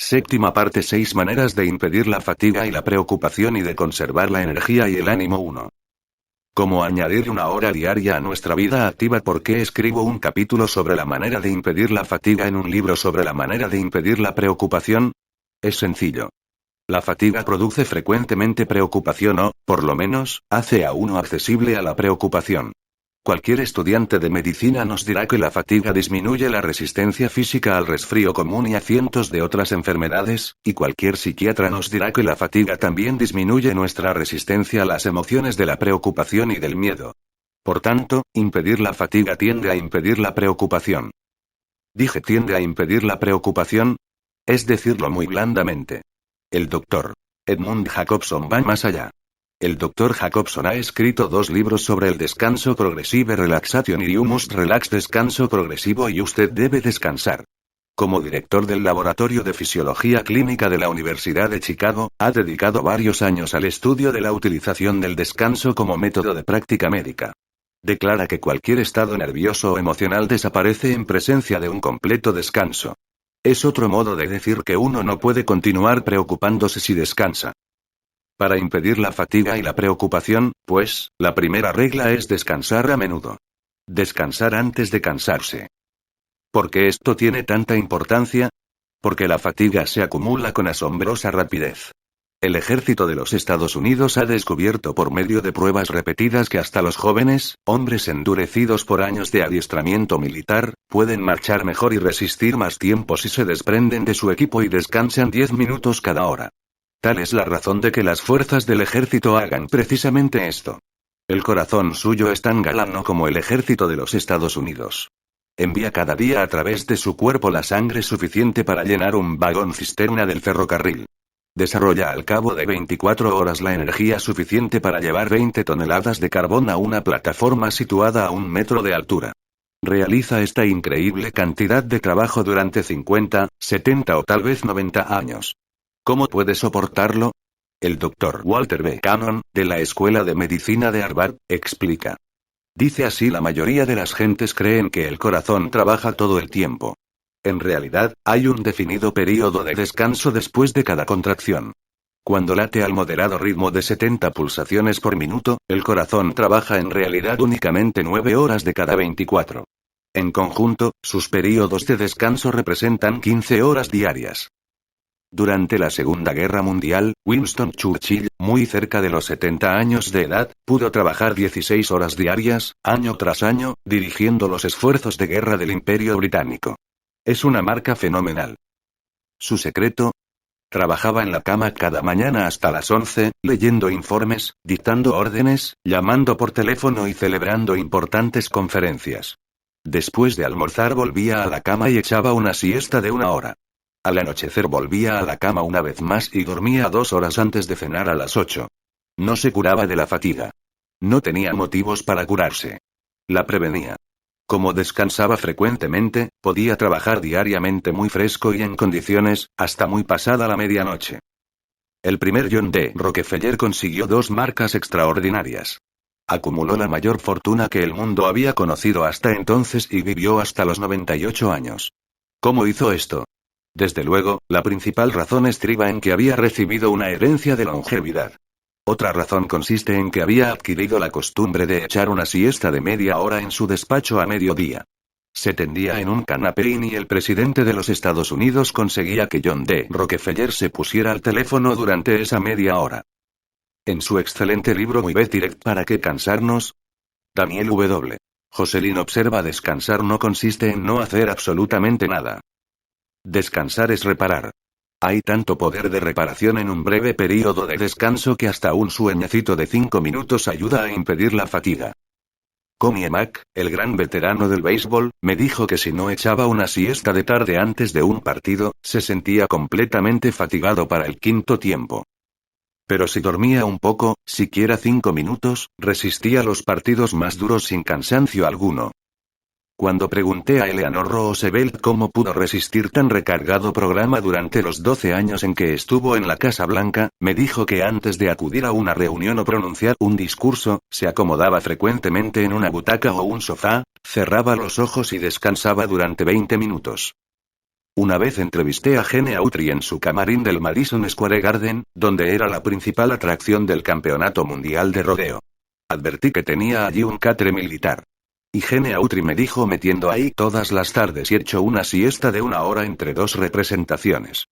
Séptima parte: 6 maneras de impedir la fatiga y la preocupación y de conservar la energía y el ánimo. 1. ¿Cómo añadir una hora diaria a nuestra vida activa? ¿Por qué escribo un capítulo sobre la manera de impedir la fatiga en un libro sobre la manera de impedir la preocupación? Es sencillo. La fatiga produce frecuentemente preocupación o, por lo menos, hace a uno accesible a la preocupación. Cualquier estudiante de medicina nos dirá que la fatiga disminuye la resistencia física al resfrío común y a cientos de otras enfermedades, y cualquier psiquiatra nos dirá que la fatiga también disminuye nuestra resistencia a las emociones de la preocupación y del miedo. Por tanto, impedir la fatiga tiende a impedir la preocupación. Dije tiende a impedir la preocupación. Es decirlo muy blandamente. El Dr. Edmund Jacobson va más allá. El Dr. Jacobson ha escrito 2 libros sobre el descanso Progressive Relaxation y You Must Relax, descanso progresivo y usted debe descansar. Como director del Laboratorio de Fisiología Clínica de la Universidad de Chicago, ha dedicado varios años al estudio de la utilización del descanso como método de práctica médica. Declara que cualquier estado nervioso o emocional desaparece en presencia de un completo descanso. Es otro modo de decir que uno no puede continuar preocupándose si descansa. Para impedir la fatiga y la preocupación, pues, la primera regla es descansar a menudo. Descansar antes de cansarse. ¿Por qué esto tiene tanta importancia? Porque la fatiga se acumula con asombrosa rapidez. El ejército de los Estados Unidos ha descubierto por medio de pruebas repetidas que hasta los jóvenes, hombres endurecidos por años de adiestramiento militar, pueden marchar mejor y resistir más tiempo si se desprenden de su equipo y descansan 10 minutos cada hora. Tal es la razón de que las fuerzas del ejército hagan precisamente esto. El corazón suyo es tan galano como el ejército de los Estados Unidos. Envía cada día a través de su cuerpo la sangre suficiente para llenar un vagón cisterna del ferrocarril. Desarrolla al cabo de 24 horas la energía suficiente para llevar 20 toneladas de carbón a una plataforma situada a 1 metro de altura. Realiza esta increíble cantidad de trabajo durante 50, 70 o tal vez 90 años. ¿Cómo puede soportarlo? El Dr. Walter B. Cannon, de la Escuela de Medicina de Harvard, explica. Dice así: la mayoría de las gentes creen que el corazón trabaja todo el tiempo. En realidad, hay un definido período de descanso después de cada contracción. Cuando late al moderado ritmo de 70 pulsaciones por minuto, el corazón trabaja en realidad únicamente 9 horas de cada 24. En conjunto, sus períodos de descanso representan 15 horas diarias. Durante la Segunda Guerra Mundial, Winston Churchill, muy cerca de los 70 años de edad, pudo trabajar 16 horas diarias, año tras año, dirigiendo los esfuerzos de guerra del Imperio Británico. Es una marca fenomenal. ¿Su secreto? Trabajaba en la cama cada mañana hasta las 11, leyendo informes, dictando órdenes, llamando por teléfono y celebrando importantes conferencias. Después de almorzar volvía a la cama y echaba una siesta de 1 hora. Al anochecer volvía a la cama una vez más y dormía 2 horas antes de cenar a las 8. No se curaba de la fatiga. No tenía motivos para curarse. La prevenía. Como descansaba frecuentemente, podía trabajar diariamente muy fresco y en condiciones, hasta muy pasada la medianoche. El primer John D. Rockefeller consiguió 2 marcas extraordinarias. Acumuló la mayor fortuna que el mundo había conocido hasta entonces y vivió hasta los 98 años. ¿Cómo hizo esto? Desde luego, la principal razón estriba en que había recibido una herencia de longevidad. Otra razón consiste en que había adquirido la costumbre de echar una siesta de media hora en su despacho a mediodía. Se tendía en un canapé y ni el presidente de los Estados Unidos conseguía que John D. Rockefeller se pusiera al teléfono durante esa media hora. En su excelente libro Muy Direct ¿Para qué cansarnos? Daniel W. Joselin observa: descansar no consiste en no hacer absolutamente nada. Descansar es reparar. Hay tanto poder de reparación en un breve período de descanso que hasta un sueñecito de 5 minutos ayuda a impedir la fatiga. Connie Mack, el gran veterano del béisbol, me dijo que si no echaba una siesta de tarde antes de un partido, se sentía completamente fatigado para el quinto tiempo. Pero si dormía un poco, siquiera 5 minutos, resistía los partidos más duros sin cansancio alguno. Cuando pregunté a Eleanor Roosevelt cómo pudo resistir tan recargado programa durante los 12 años en que estuvo en la Casa Blanca, me dijo que antes de acudir a una reunión o pronunciar un discurso, se acomodaba frecuentemente en una butaca o un sofá, cerraba los ojos y descansaba durante 20 minutos. Una vez entrevisté a Gene Autry en su camarín del Madison Square Garden, donde era la principal atracción del Campeonato Mundial de Rodeo. Advertí que tenía allí un catre militar. Y Gene Autry me dijo metiendo ahí todas las tardes y echo una siesta de 1 hora entre 2 representaciones.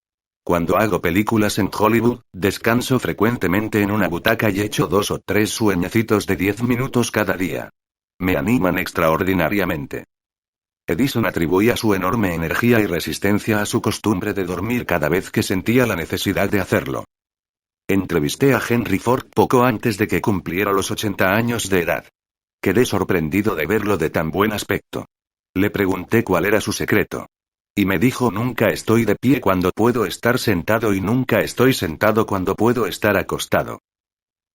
Cuando hago películas en Hollywood, descanso frecuentemente en una butaca y echo 2 o 3 sueñecitos de 10 minutos cada día. Me animan extraordinariamente. Edison atribuía su enorme energía y resistencia a su costumbre de dormir cada vez que sentía la necesidad de hacerlo. Entrevisté a Henry Ford poco antes de que cumpliera los 80 años de edad. Quedé sorprendido de verlo de tan buen aspecto. Le pregunté cuál era su secreto. Y me dijo: nunca estoy de pie cuando puedo estar sentado y nunca estoy sentado cuando puedo estar acostado.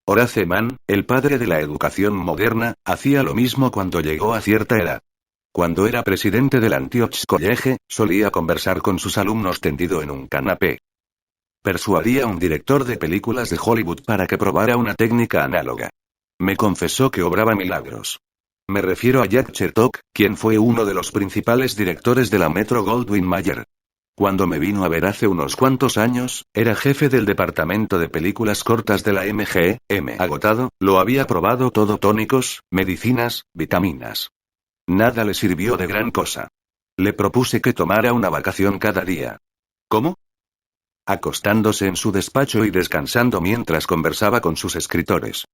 Horace Mann, el padre de la educación moderna, hacía lo mismo cuando llegó a cierta edad. Cuando era presidente del Antioch College, solía conversar con sus alumnos tendido en un canapé. Persuadía a un director de películas de Hollywood para que probara una técnica análoga. Me confesó que obraba milagros. Me refiero a Jack Chertok, quien fue uno de los principales directores de la Metro-Goldwyn-Mayer. Cuando me vino a ver hace unos cuantos años, era jefe del departamento de películas cortas de la MGM. Agotado, lo había probado todo: tónicos, medicinas, vitaminas. Nada le sirvió de gran cosa. Le propuse que tomara una vacación cada día. ¿Cómo? Acostándose en su despacho y descansando mientras conversaba con sus escritores.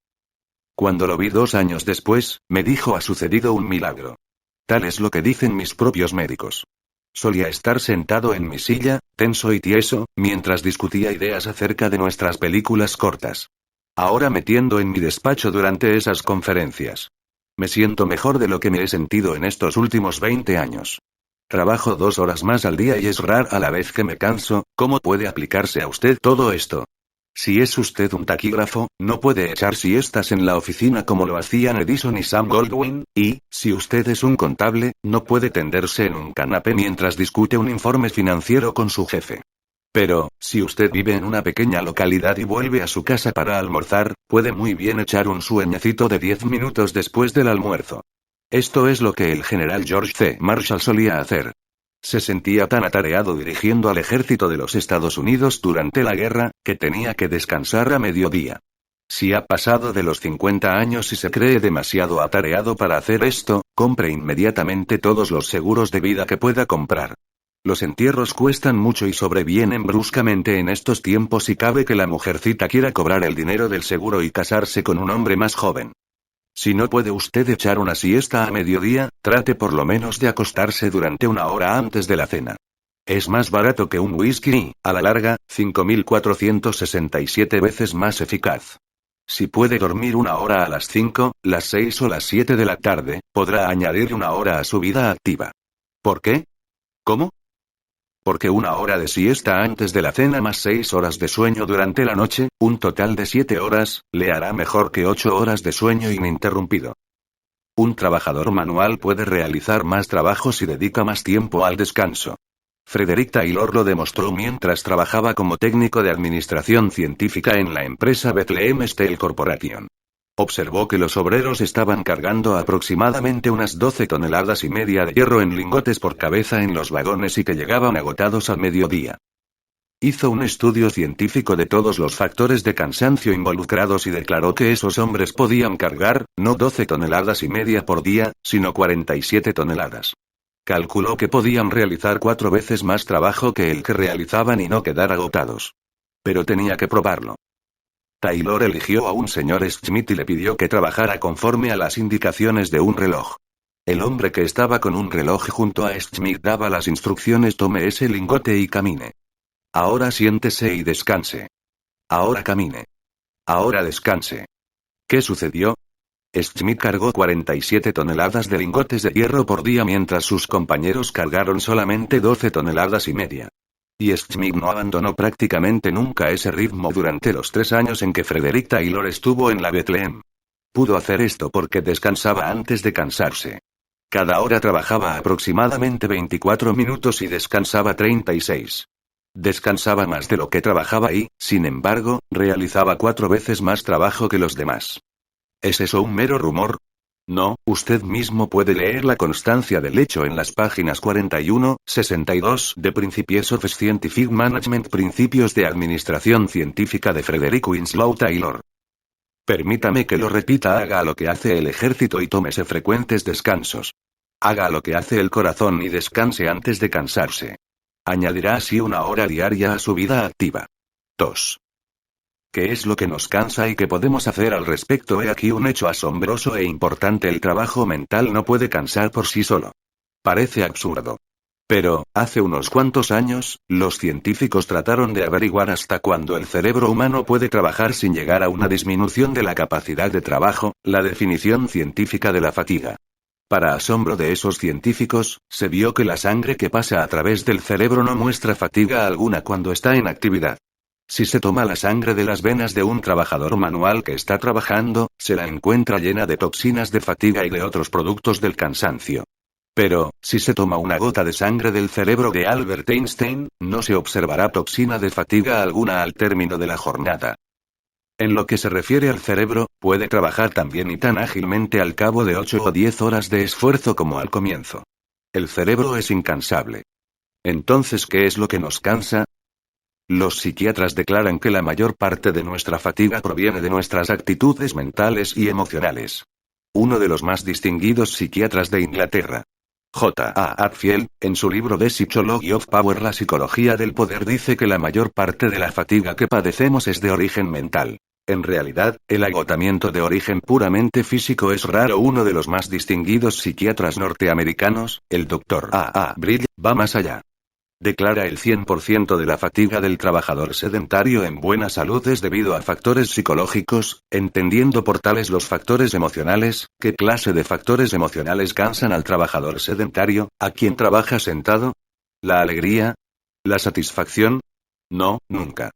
Cuando lo vi 2 años después, me dijo: ha sucedido un milagro. Tal es lo que dicen mis propios médicos. Solía estar sentado en mi silla, tenso y tieso, mientras discutía ideas acerca de nuestras películas cortas. Ahora me tiendo en mi despacho durante esas conferencias. Me siento mejor de lo que me he sentido en estos últimos 20 años. Trabajo 2 horas más al día y es raro a la vez que me canso. ¿Cómo puede aplicarse a usted todo esto? Si es usted un taquígrafo, no puede echar siestas en la oficina como lo hacían Edison y Sam Goldwyn, y, si usted es un contable, no puede tenderse en un canapé mientras discute un informe financiero con su jefe. Pero, si usted vive en una pequeña localidad y vuelve a su casa para almorzar, puede muy bien echar un sueñecito de 10 minutos después del almuerzo. Esto es lo que el general George C. Marshall solía hacer. Se sentía tan atareado dirigiendo al ejército de los Estados Unidos durante la guerra, que tenía que descansar a mediodía. Si ha pasado de los 50 años y se cree demasiado atareado para hacer esto, compre inmediatamente todos los seguros de vida que pueda comprar. Los entierros cuestan mucho y sobrevienen bruscamente en estos tiempos y cabe que la mujercita quiera cobrar el dinero del seguro y casarse con un hombre más joven. Si no puede usted echar una siesta a mediodía, trate por lo menos de acostarse durante 1 hora antes de la cena. Es más barato que un whisky y, a la larga, 5.467 veces más eficaz. Si puede dormir 1 hora a las 5, las 6 o las 7 de la tarde, podrá añadir 1 hora a su vida activa. ¿Por qué? ¿Cómo? Porque 1 hora de siesta antes de la cena más 6 horas de sueño durante la noche, un total de 7 horas, le hará mejor que 8 horas de sueño ininterrumpido. Un trabajador manual puede realizar más trabajo si dedica más tiempo al descanso. Frederick Taylor lo demostró mientras trabajaba como técnico de administración científica en la empresa Bethlehem Steel Corporation. Observó que los obreros estaban cargando aproximadamente unas 12,5 toneladas de hierro en lingotes por cabeza en los vagones y que llegaban agotados al mediodía. Hizo un estudio científico de todos los factores de cansancio involucrados y declaró que esos hombres podían cargar, no 12,5 toneladas por día, sino 47 toneladas. Calculó que podían realizar 4 veces más trabajo que el que realizaban y no quedar agotados. Pero tenía que probarlo. Taylor eligió a un señor Schmidt y le pidió que trabajara conforme a las indicaciones de un reloj. El hombre que estaba con un reloj junto a Schmidt daba las instrucciones: tome ese lingote y camine. Ahora siéntese y descanse. Ahora camine. Ahora descanse. ¿Qué sucedió? Schmidt cargó 47 toneladas de lingotes de hierro por día mientras sus compañeros cargaron solamente 12,5 toneladas. Y Schmidt no abandonó prácticamente nunca ese ritmo durante los 3 años en que Frederick Taylor estuvo en la Bethlehem. Pudo hacer esto porque descansaba antes de cansarse. Cada hora trabajaba aproximadamente 24 minutos y descansaba 36. Descansaba más de lo que trabajaba y, sin embargo, realizaba 4 veces más trabajo que los demás. ¿Es eso un mero rumor? No, usted mismo puede leer la constancia del hecho en las páginas 41, 62 de Principies of Scientific Management, Principios de Administración Científica de Frederick Winslow Taylor. Permítame que lo repita: haga lo que hace el ejército y tómese frecuentes descansos. Haga lo que hace el corazón y descanse antes de cansarse. Añadirá así 1 hora diaria a su vida activa. 2. ¿Qué es lo que nos cansa y qué podemos hacer al respecto? He aquí un hecho asombroso e importante: el trabajo mental no puede cansar por sí solo. Parece absurdo. Pero, hace unos cuantos años, los científicos trataron de averiguar hasta cuándo el cerebro humano puede trabajar sin llegar a una disminución de la capacidad de trabajo, la definición científica de la fatiga. Para asombro de esos científicos, se vio que la sangre que pasa a través del cerebro no muestra fatiga alguna cuando está en actividad. Si se toma la sangre de las venas de un trabajador manual que está trabajando, se la encuentra llena de toxinas de fatiga y de otros productos del cansancio. Pero, si se toma una gota de sangre del cerebro de Albert Einstein, no se observará toxina de fatiga alguna al término de la jornada. En lo que se refiere al cerebro, puede trabajar tan bien y tan ágilmente al cabo de 8 o 10 horas de esfuerzo como al comienzo. El cerebro es incansable. Entonces, ¿qué es lo que nos cansa? Los psiquiatras declaran que la mayor parte de nuestra fatiga proviene de nuestras actitudes mentales y emocionales. Uno de los más distinguidos psiquiatras de Inglaterra, J. A. Hadfield, en su libro The Psychology of Power, la psicología del poder, dice que la mayor parte de la fatiga que padecemos es de origen mental. En realidad, el agotamiento de origen puramente físico es raro. Uno de los más distinguidos psiquiatras norteamericanos, el Dr. A. Brill, va más allá. Declara el 100% de la fatiga del trabajador sedentario en buena salud es debido a factores psicológicos, entendiendo por tales los factores emocionales. ¿Qué clase de factores emocionales cansan al trabajador sedentario, a quien trabaja sentado? ¿La alegría? ¿La satisfacción? No, nunca.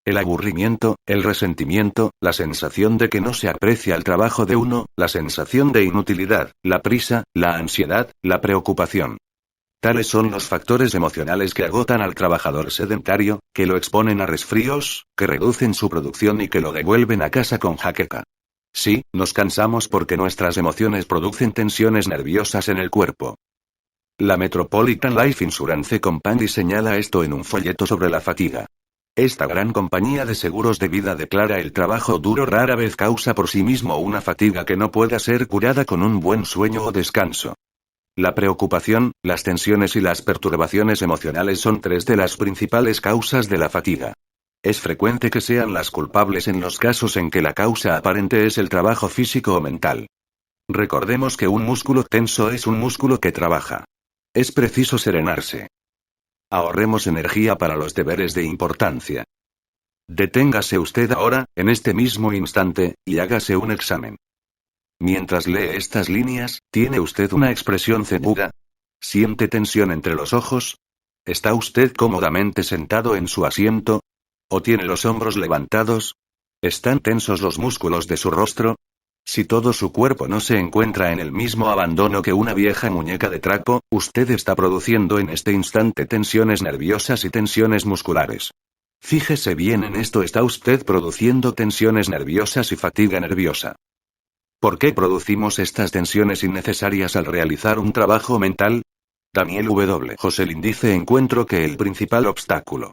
El aburrimiento, el resentimiento, la sensación de que no se aprecia el trabajo de uno, la sensación de inutilidad, la prisa, la ansiedad, la preocupación. Tales son los factores emocionales que agotan al trabajador sedentario, que lo exponen a resfríos, que reducen su producción y que lo devuelven a casa con jaqueca. Sí, nos cansamos porque nuestras emociones producen tensiones nerviosas en el cuerpo. La Metropolitan Life Insurance Company señala esto en un folleto sobre la fatiga. Esta gran compañía de seguros de vida declara: el trabajo duro rara vez causa por sí mismo una fatiga que no pueda ser curada con un buen sueño o descanso. La preocupación, las tensiones y las perturbaciones emocionales son 3 de las principales causas de la fatiga. Es frecuente que sean las culpables en los casos en que la causa aparente es el trabajo físico o mental. Recordemos que un músculo tenso es un músculo que trabaja. Es preciso serenarse. Ahorremos energía para los deberes de importancia. Deténgase usted ahora, en este mismo instante, y hágase un examen. Mientras lee estas líneas, ¿tiene usted una expresión ceñuda? ¿Siente tensión entre los ojos? ¿Está usted cómodamente sentado en su asiento? ¿O tiene los hombros levantados? ¿Están tensos los músculos de su rostro? Si todo su cuerpo no se encuentra en el mismo abandono que una vieja muñeca de trapo, usted está produciendo en este instante tensiones nerviosas y tensiones musculares. Fíjese bien en esto: está usted produciendo tensiones nerviosas y fatiga nerviosa. ¿Por qué producimos estas tensiones innecesarias al realizar un trabajo mental? Daniel W. Josselin dice: encuentro que el principal obstáculo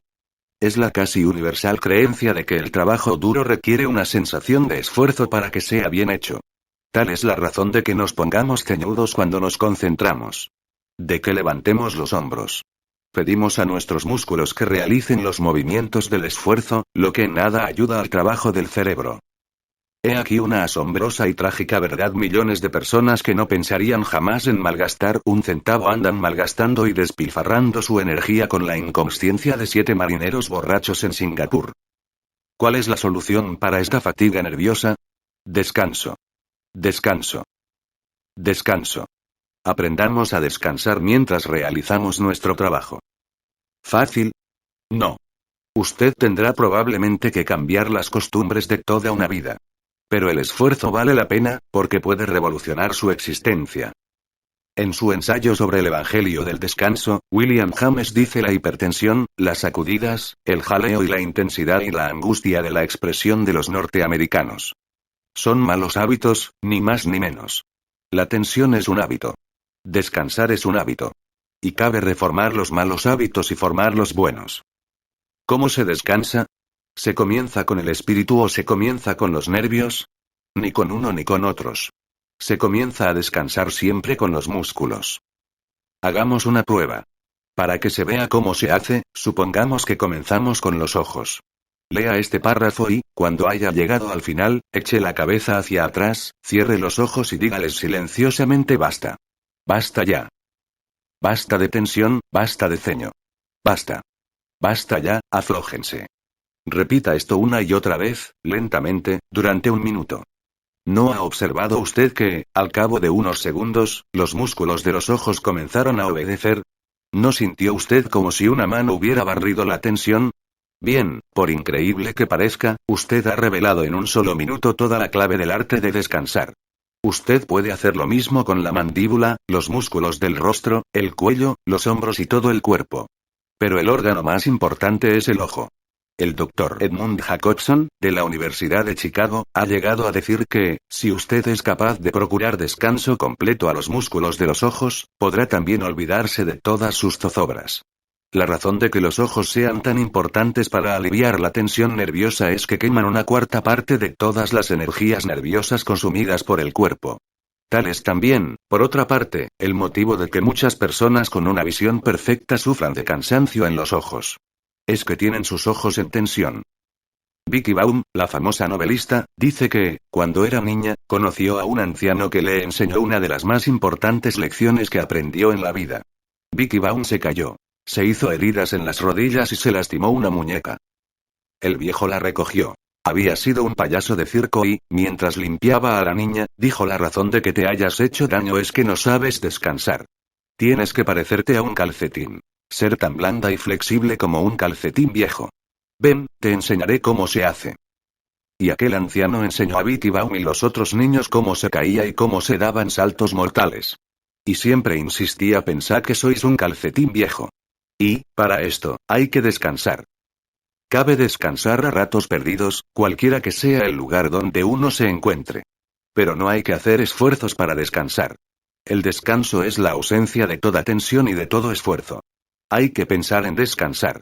es la casi universal creencia de que el trabajo duro requiere una sensación de esfuerzo para que sea bien hecho. Tal es la razón de que nos pongamos ceñudos cuando nos concentramos. De que levantemos los hombros. Pedimos a nuestros músculos que realicen los movimientos del esfuerzo, lo que en nada ayuda al trabajo del cerebro. He aquí una asombrosa y trágica verdad: millones de personas que no pensarían jamás en malgastar un centavo andan malgastando y despilfarrando su energía con la inconsciencia de 7 marineros borrachos en Singapur. ¿Cuál es la solución para esta fatiga nerviosa? Descanso. Descanso. Descanso. Aprendamos a descansar mientras realizamos nuestro trabajo. ¿Fácil? No. Usted tendrá probablemente que cambiar las costumbres de toda una vida. Pero el esfuerzo vale la pena, porque puede revolucionar su existencia. En su ensayo sobre el Evangelio del Descanso, William James dice: la hipertensión, las sacudidas, el jaleo y la intensidad y la angustia de la expresión de los norteamericanos. Son malos hábitos, ni más ni menos. La tensión es un hábito. Descansar es un hábito. Y cabe reformar los malos hábitos y formar los buenos. ¿Cómo se descansa? ¿Se comienza con el espíritu o se comienza con los nervios? Ni con uno ni con otros. Se comienza a descansar siempre con los músculos. Hagamos una prueba. Para que se vea cómo se hace, supongamos que comenzamos con los ojos. Lea este párrafo y, cuando haya llegado al final, eche la cabeza hacia atrás, cierre los ojos y dígales silenciosamente basta. Basta ya. Basta de tensión, basta de ceño. Basta. Basta ya, aflójense. Repita esto una y otra vez, lentamente, durante 1 minuto. ¿No ha observado usted que, al cabo de unos segundos, los músculos de los ojos comenzaron a obedecer? ¿No sintió usted como si una mano hubiera barrido la tensión? Bien, por increíble que parezca, usted ha revelado en un solo minuto toda la clave del arte de descansar. Usted puede hacer lo mismo con la mandíbula, los músculos del rostro, el cuello, los hombros y todo el cuerpo. Pero el órgano más importante es el ojo. El Dr. Edmund Jacobson, de la Universidad de Chicago, ha llegado a decir que, si usted es capaz de procurar descanso completo a los músculos de los ojos, podrá también olvidarse de todas sus zozobras. La razón de que los ojos sean tan importantes para aliviar la tensión nerviosa es que queman 1/4 parte de todas las energías nerviosas consumidas por el cuerpo. Tal es también, por otra parte, el motivo de que muchas personas con una visión perfecta sufran de cansancio en los ojos. Es que tienen sus ojos en tensión. Vicky Baum, la famosa novelista, dice que, cuando era niña, conoció a un anciano que le enseñó una de las más importantes lecciones que aprendió en la vida. Vicky Baum se cayó. Se hizo heridas en las rodillas y se lastimó una muñeca. El viejo la recogió. Había sido un payaso de circo y, mientras limpiaba a la niña, dijo: la razón de que te hayas hecho daño es que no sabes descansar. Tienes que parecerte a un calcetín. Ser tan blanda y flexible como un calcetín viejo. Ven, te enseñaré cómo se hace. Y aquel anciano enseñó a Vicky Baum y los otros niños cómo se caía y cómo se daban saltos mortales. Y siempre insistía: pensad que sois un calcetín viejo. Y, para esto, hay que descansar. Cabe descansar a ratos perdidos, cualquiera que sea el lugar donde uno se encuentre. Pero no hay que hacer esfuerzos para descansar. El descanso es la ausencia de toda tensión y de todo esfuerzo. Hay que pensar en descansar.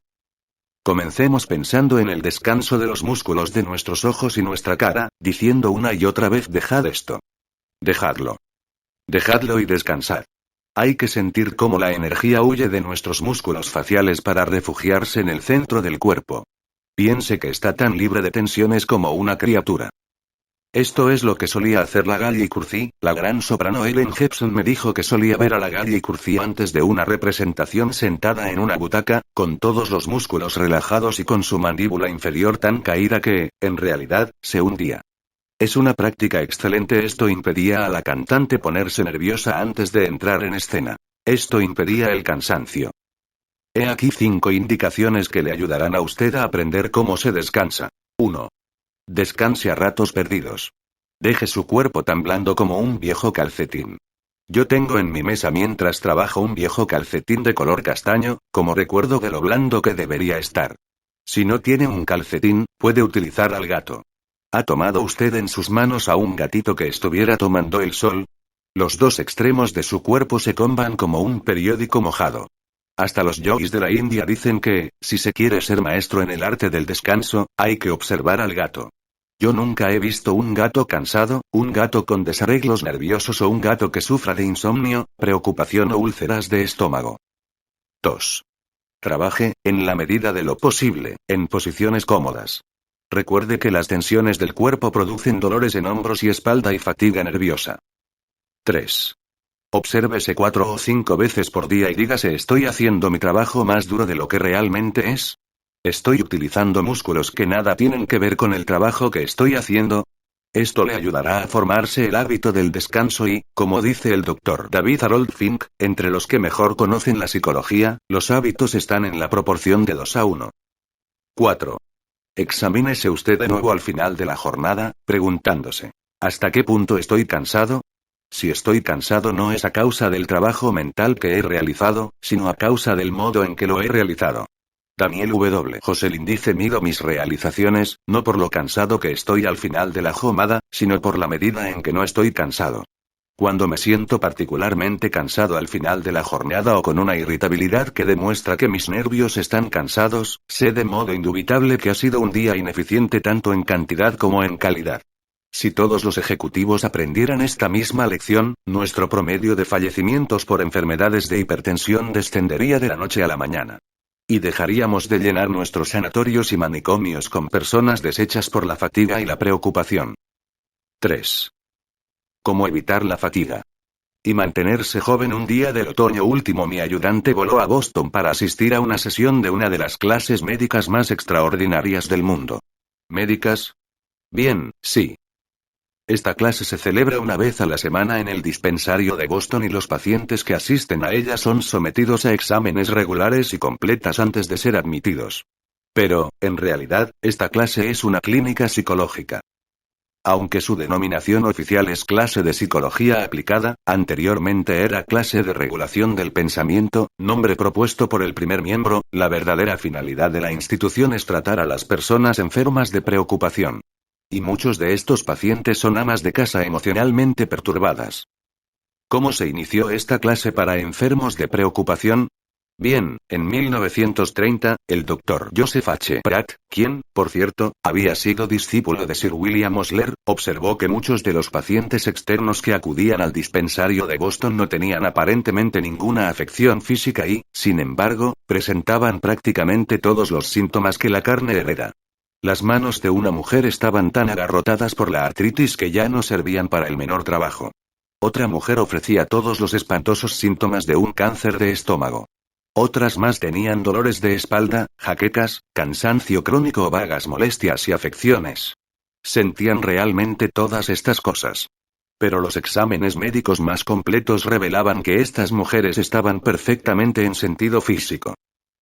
Comencemos pensando en el descanso de los músculos de nuestros ojos y nuestra cara, diciendo una y otra vez: dejad esto. Dejadlo. Dejadlo y descansad. Hay que sentir cómo la energía huye de nuestros músculos faciales para refugiarse en el centro del cuerpo. Piense que está tan libre de tensiones como una criatura. Esto es lo que solía hacer la Galli Curci. La gran soprano Ellen Hepson me dijo que solía ver a la Galli Curci antes de una representación sentada en una butaca, con todos los músculos relajados y con su mandíbula inferior tan caída que, en realidad, se hundía. Es una práctica excelente. Esto impedía a la cantante ponerse nerviosa antes de entrar en escena. Esto impedía el cansancio. He aquí 5 indicaciones que le ayudarán a usted a aprender cómo se descansa. 1. Descanse a ratos perdidos. Deje su cuerpo tan blando como un viejo calcetín. Yo tengo en mi mesa mientras trabajo un viejo calcetín de color castaño, como recuerdo de lo blando que debería estar. Si no tiene un calcetín, puede utilizar al gato. ¿Ha tomado usted en sus manos a un gatito que estuviera tomando el sol? Los 2 extremos de su cuerpo se comban como un periódico mojado. Hasta los yogis de la India dicen que, si se quiere ser maestro en el arte del descanso, hay que observar al gato. Yo nunca he visto un gato cansado, un gato con desarreglos nerviosos o un gato que sufra de insomnio, preocupación o úlceras de estómago. 2. Trabaje, en la medida de lo posible, en posiciones cómodas. Recuerde que las tensiones del cuerpo producen dolores en hombros y espalda y fatiga nerviosa. 3. Obsérvese 4 o 5 veces por día y dígase: ¿estoy haciendo mi trabajo más duro de lo que realmente es? ¿Estoy utilizando músculos que nada tienen que ver con el trabajo que estoy haciendo? Esto le ayudará a formarse el hábito del descanso y, como dice el Dr. David Harold Fink, entre los que mejor conocen la psicología, los hábitos están en la proporción de 2 a 1. 4. Examínese usted de nuevo al final de la jornada, preguntándose: ¿hasta qué punto estoy cansado? Si estoy cansado no es a causa del trabajo mental que he realizado, sino a causa del modo en que lo he realizado. Daniel W. Joselin dice: mido mis realizaciones, no por lo cansado que estoy al final de la jornada, sino por la medida en que no estoy cansado. Cuando me siento particularmente cansado al final de la jornada o con una irritabilidad que demuestra que mis nervios están cansados, sé de modo indubitable que ha sido un día ineficiente tanto en cantidad como en calidad. Si todos los ejecutivos aprendieran esta misma lección, nuestro promedio de fallecimientos por enfermedades de hipertensión descendería de la noche a la mañana. Y dejaríamos de llenar nuestros sanatorios y manicomios con personas deshechas por la fatiga y la preocupación. 3. ¿Cómo evitar la fatiga? Y mantenerse joven? Un día del otoño último mi ayudante voló a Boston para asistir a una sesión de una de las clases médicas más extraordinarias del mundo. ¿Médicas? Bien, sí. Esta clase se celebra una vez a la semana en el dispensario de Boston y los pacientes que asisten a ella son sometidos a exámenes regulares y completas antes de ser admitidos. Pero, en realidad, esta clase es una clínica psicológica. Aunque su denominación oficial es clase de psicología aplicada, anteriormente era clase de regulación del pensamiento, nombre propuesto por el primer miembro. La verdadera finalidad de la institución es tratar a las personas enfermas de preocupación. Y muchos de estos pacientes son amas de casa emocionalmente perturbadas. ¿Cómo se inició esta clase para enfermos de preocupación? Bien, en 1930, el Dr. Joseph H. Pratt, quien, por cierto, había sido discípulo de Sir William Osler, observó que muchos de los pacientes externos que acudían al dispensario de Boston no tenían aparentemente ninguna afección física y, sin embargo, presentaban prácticamente todos los síntomas que la carne hereda. Las manos de una mujer estaban tan agarrotadas por la artritis que ya no servían para el menor trabajo. Otra mujer ofrecía todos los espantosos síntomas de un cáncer de estómago. Otras más tenían dolores de espalda, jaquecas, cansancio crónico o vagas molestias y afecciones. Sentían realmente todas estas cosas. Pero los exámenes médicos más completos revelaban que estas mujeres estaban perfectamente en sentido físico.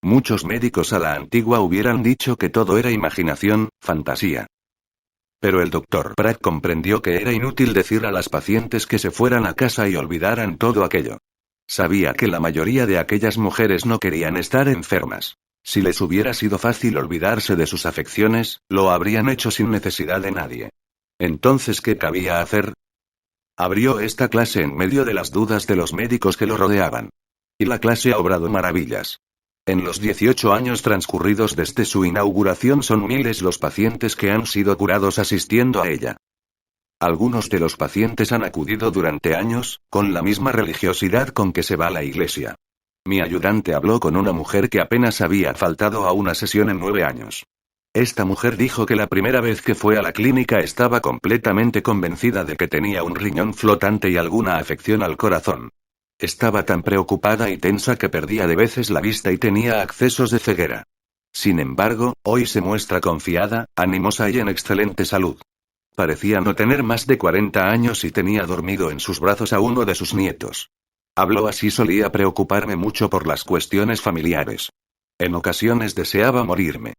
Muchos médicos a la antigua hubieran dicho que todo era imaginación, fantasía. Pero el Dr. Pratt comprendió que era inútil decir a las pacientes que se fueran a casa y olvidaran todo aquello. Sabía que la mayoría de aquellas mujeres no querían estar enfermas. Si les hubiera sido fácil olvidarse de sus afecciones, lo habrían hecho sin necesidad de nadie. Entonces, ¿qué cabía hacer? Abrió esta clase en medio de las dudas de los médicos que lo rodeaban. Y la clase ha obrado maravillas. En los 18 años transcurridos desde su inauguración son miles los pacientes que han sido curados asistiendo a ella. Algunos de los pacientes han acudido durante años, con la misma religiosidad con que se va a la iglesia. Mi ayudante habló con una mujer que apenas había faltado a una sesión en 9 años. Esta mujer dijo que la primera vez que fue a la clínica estaba completamente convencida de que tenía un riñón flotante y alguna afección al corazón. Estaba tan preocupada y tensa que perdía de veces la vista y tenía accesos de ceguera. Sin embargo, hoy se muestra confiada, animosa y en excelente salud. Parecía no tener más de 40 años y tenía dormido en sus brazos a uno de sus nietos. Habló así: solía preocuparme mucho por las cuestiones familiares. En ocasiones deseaba morirme.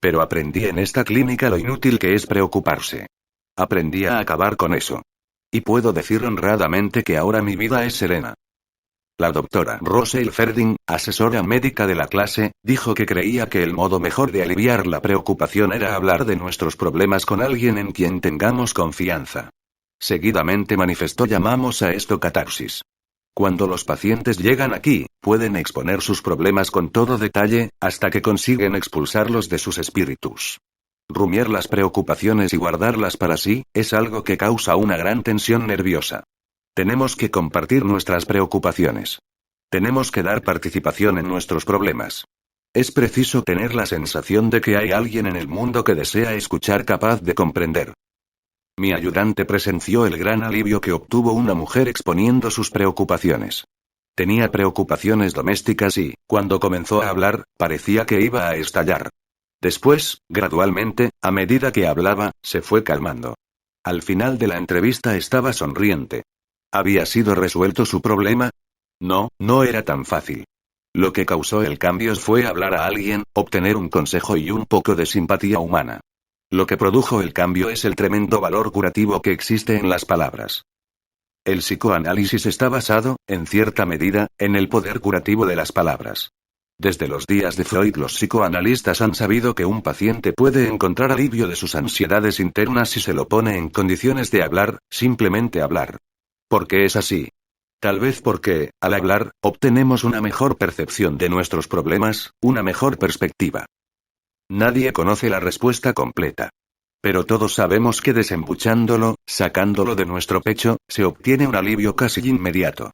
Pero aprendí en esta clínica lo inútil que es preocuparse. Aprendí a acabar con eso. Y puedo decir honradamente que ahora mi vida es serena. La doctora Rochelle Ferding, asesora médica de la clase, dijo que creía que el modo mejor de aliviar la preocupación era hablar de nuestros problemas con alguien en quien tengamos confianza. Seguidamente manifestó: llamamos a esto catarsis. Cuando los pacientes llegan aquí, pueden exponer sus problemas con todo detalle, hasta que consiguen expulsarlos de sus espíritus. Rumiar las preocupaciones y guardarlas para sí, es algo que causa una gran tensión nerviosa. Tenemos que compartir nuestras preocupaciones. Tenemos que dar participación en nuestros problemas. Es preciso tener la sensación de que hay alguien en el mundo que desea escuchar, capaz de comprender. Mi ayudante presenció el gran alivio que obtuvo una mujer exponiendo sus preocupaciones. Tenía preocupaciones domésticas y, cuando comenzó a hablar, parecía que iba a estallar. Después, gradualmente, a medida que hablaba, se fue calmando. Al final de la entrevista estaba sonriente. ¿Había sido resuelto su problema? No, no era tan fácil. Lo que causó el cambio fue hablar a alguien, obtener un consejo y un poco de simpatía humana. Lo que produjo el cambio es el tremendo valor curativo que existe en las palabras. El psicoanálisis está basado, en cierta medida, en el poder curativo de las palabras. Desde los días de Freud los psicoanalistas han sabido que un paciente puede encontrar alivio de sus ansiedades internas si se lo pone en condiciones de hablar, simplemente hablar. ¿Por qué es así? Tal vez porque, al hablar, obtenemos una mejor percepción de nuestros problemas, una mejor perspectiva. Nadie conoce la respuesta completa. Pero todos sabemos que desembuchándolo, sacándolo de nuestro pecho, se obtiene un alivio casi inmediato.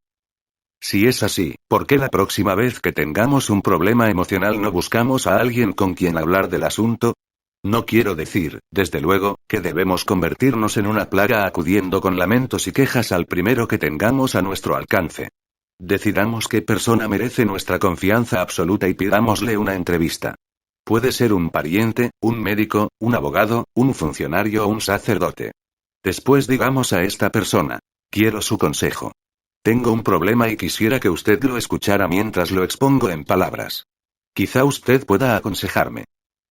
Si es así, ¿por qué la próxima vez que tengamos un problema emocional no buscamos a alguien con quien hablar del asunto? No quiero decir, desde luego, que debemos convertirnos en una plaga acudiendo con lamentos y quejas al primero que tengamos a nuestro alcance. Decidamos qué persona merece nuestra confianza absoluta y pidámosle una entrevista. Puede ser un pariente, un médico, un abogado, un funcionario o un sacerdote. Después digamos a esta persona: quiero su consejo. Tengo un problema y quisiera que usted lo escuchara mientras lo expongo en palabras. Quizá usted pueda aconsejarme.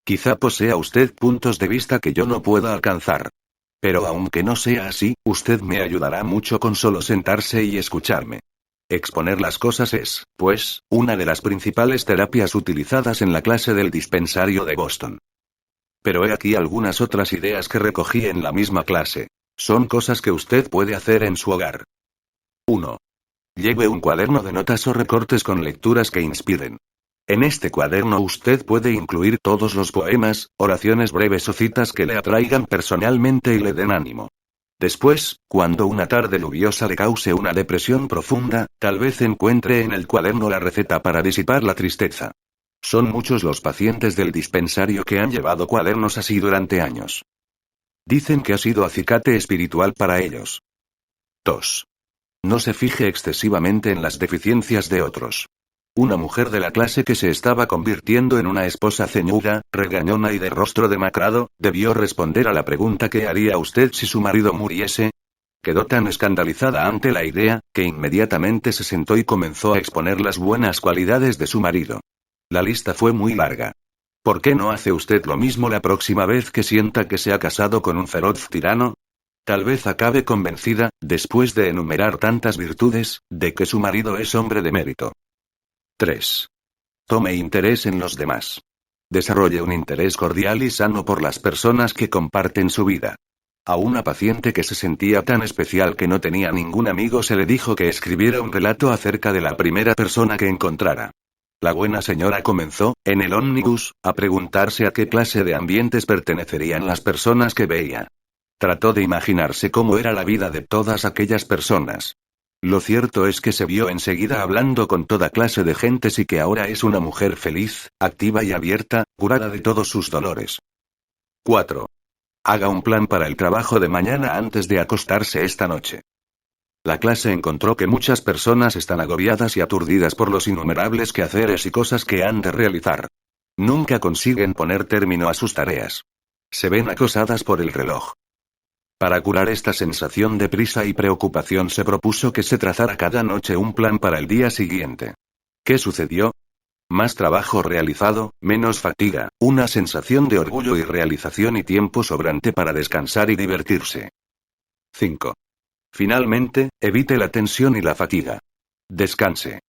Quizá posea usted puntos de vista que yo no pueda alcanzar. Pero aunque no sea así, usted me ayudará mucho con solo sentarse y escucharme. Exponer las cosas es, pues, una de las principales terapias utilizadas en la clase del dispensario de Boston. Pero he aquí algunas otras ideas que recogí en la misma clase. Son cosas que usted puede hacer en su hogar. 1. Lleve un cuaderno de notas o recortes con lecturas que inspiren. En este cuaderno usted puede incluir todos los poemas, oraciones breves o citas que le atraigan personalmente y le den ánimo. Después, cuando una tarde lluviosa le cause una depresión profunda, tal vez encuentre en el cuaderno la receta para disipar la tristeza. Son muchos los pacientes del dispensario que han llevado cuadernos así durante años. Dicen que ha sido acicate espiritual para ellos. 2. No se fije excesivamente en las deficiencias de otros. Una mujer de la clase que se estaba convirtiendo en una esposa ceñuda, regañona y de rostro demacrado, debió responder a la pregunta: ¿qué haría usted si su marido muriese? Quedó tan escandalizada ante la idea, que inmediatamente se sentó y comenzó a exponer las buenas cualidades de su marido. La lista fue muy larga. ¿Por qué no hace usted lo mismo la próxima vez que sienta que se ha casado con un feroz tirano? Tal vez acabe convencida, después de enumerar tantas virtudes, de que su marido es hombre de mérito. 3. Tome interés en los demás. Desarrolle un interés cordial y sano por las personas que comparten su vida. A una paciente que se sentía tan especial que no tenía ningún amigo se le dijo que escribiera un relato acerca de la primera persona que encontrara. La buena señora comenzó, en el ómnibus, a preguntarse a qué clase de ambientes pertenecerían las personas que veía. Trató de imaginarse cómo era la vida de todas aquellas personas. Lo cierto es que se vio enseguida hablando con toda clase de gentes y que ahora es una mujer feliz, activa y abierta, curada de todos sus dolores. 4. Haga un plan para el trabajo de mañana antes de acostarse esta noche. La clase encontró que muchas personas están agobiadas y aturdidas por los innumerables quehaceres y cosas que han de realizar. Nunca consiguen poner término a sus tareas. Se ven acosadas por el reloj. Para curar esta sensación de prisa y preocupación se propuso que se trazara cada noche un plan para el día siguiente. ¿Qué sucedió? Más trabajo realizado, menos fatiga, una sensación de orgullo y realización y tiempo sobrante para descansar y divertirse. 5. Finalmente, evite la tensión y la fatiga. Descanse.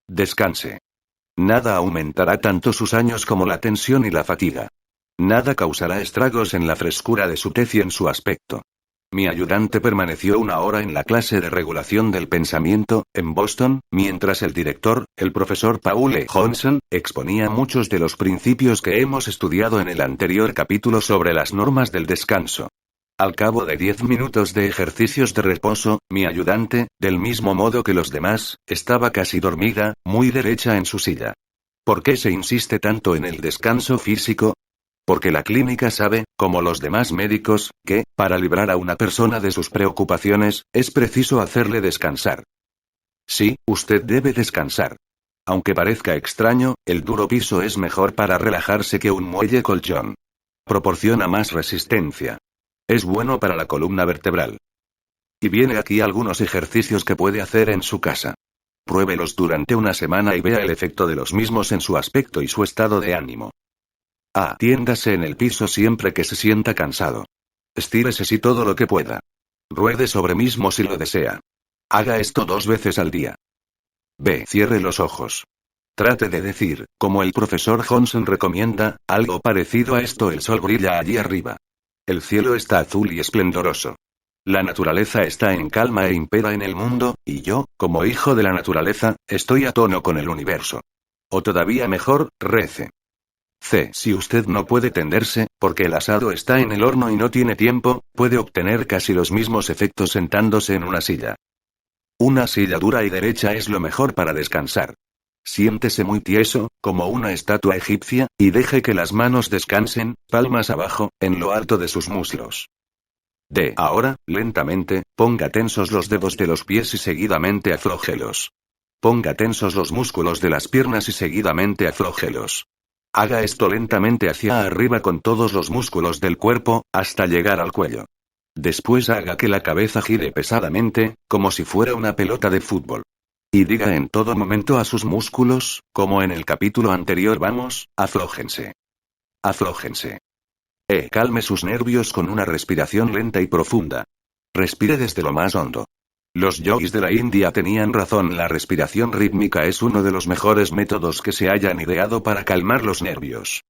Descanse. Nada aumentará tanto sus años como la tensión y la fatiga. Nada causará estragos en la frescura de su tez y en su aspecto. Mi ayudante permaneció 1 hora en la clase de regulación del pensamiento, en Boston, mientras el director, el profesor Paul E. Johnson, exponía muchos de los principios que hemos estudiado en el anterior capítulo sobre las normas del descanso. Al cabo de 10 minutos de ejercicios de reposo, mi ayudante, del mismo modo que los demás, estaba casi dormida, muy derecha en su silla. ¿Por qué se insiste tanto en el descanso físico? Porque la clínica sabe, como los demás médicos, que, para librar a una persona de sus preocupaciones, es preciso hacerle descansar. Sí, usted debe descansar. Aunque parezca extraño, el duro piso es mejor para relajarse que un muelle colchón. Proporciona más resistencia. Es bueno para la columna vertebral. Y viene aquí algunos ejercicios que puede hacer en su casa. Pruébelos durante una semana y vea el efecto de los mismos en su aspecto y su estado de ánimo. Tiéndase en el piso siempre que se sienta cansado. Estírese si todo lo que pueda. Ruede sobre mismo si lo desea. Haga esto 2 veces al día. B. Cierre los ojos. Trate de decir, como el profesor Johnson recomienda, algo parecido a esto: el sol brilla allí arriba. El cielo está azul y esplendoroso. La naturaleza está en calma e impera en el mundo, y yo, como hijo de la naturaleza, estoy a tono con el universo. O todavía mejor, rece. C. Si usted no puede tenderse, porque el asado está en el horno y no tiene tiempo, puede obtener casi los mismos efectos sentándose en una silla. Una silla dura y derecha es lo mejor para descansar. Siéntese muy tieso, como una estatua egipcia, y deje que las manos descansen, palmas abajo, en lo alto de sus muslos. D. Ahora, lentamente, ponga tensos los dedos de los pies y seguidamente aflójelos. Ponga tensos los músculos de las piernas y seguidamente aflójelos. Haga esto lentamente hacia arriba con todos los músculos del cuerpo, hasta llegar al cuello. Después haga que la cabeza gire pesadamente, como si fuera una pelota de fútbol. Y diga en todo momento a sus músculos, como en el capítulo anterior: vamos, aflójense. Aflójense. Calme sus nervios con una respiración lenta y profunda. Respire desde lo más hondo. Los yogis de la India tenían razón, la respiración rítmica es uno de los mejores métodos que se hayan ideado para calmar los nervios.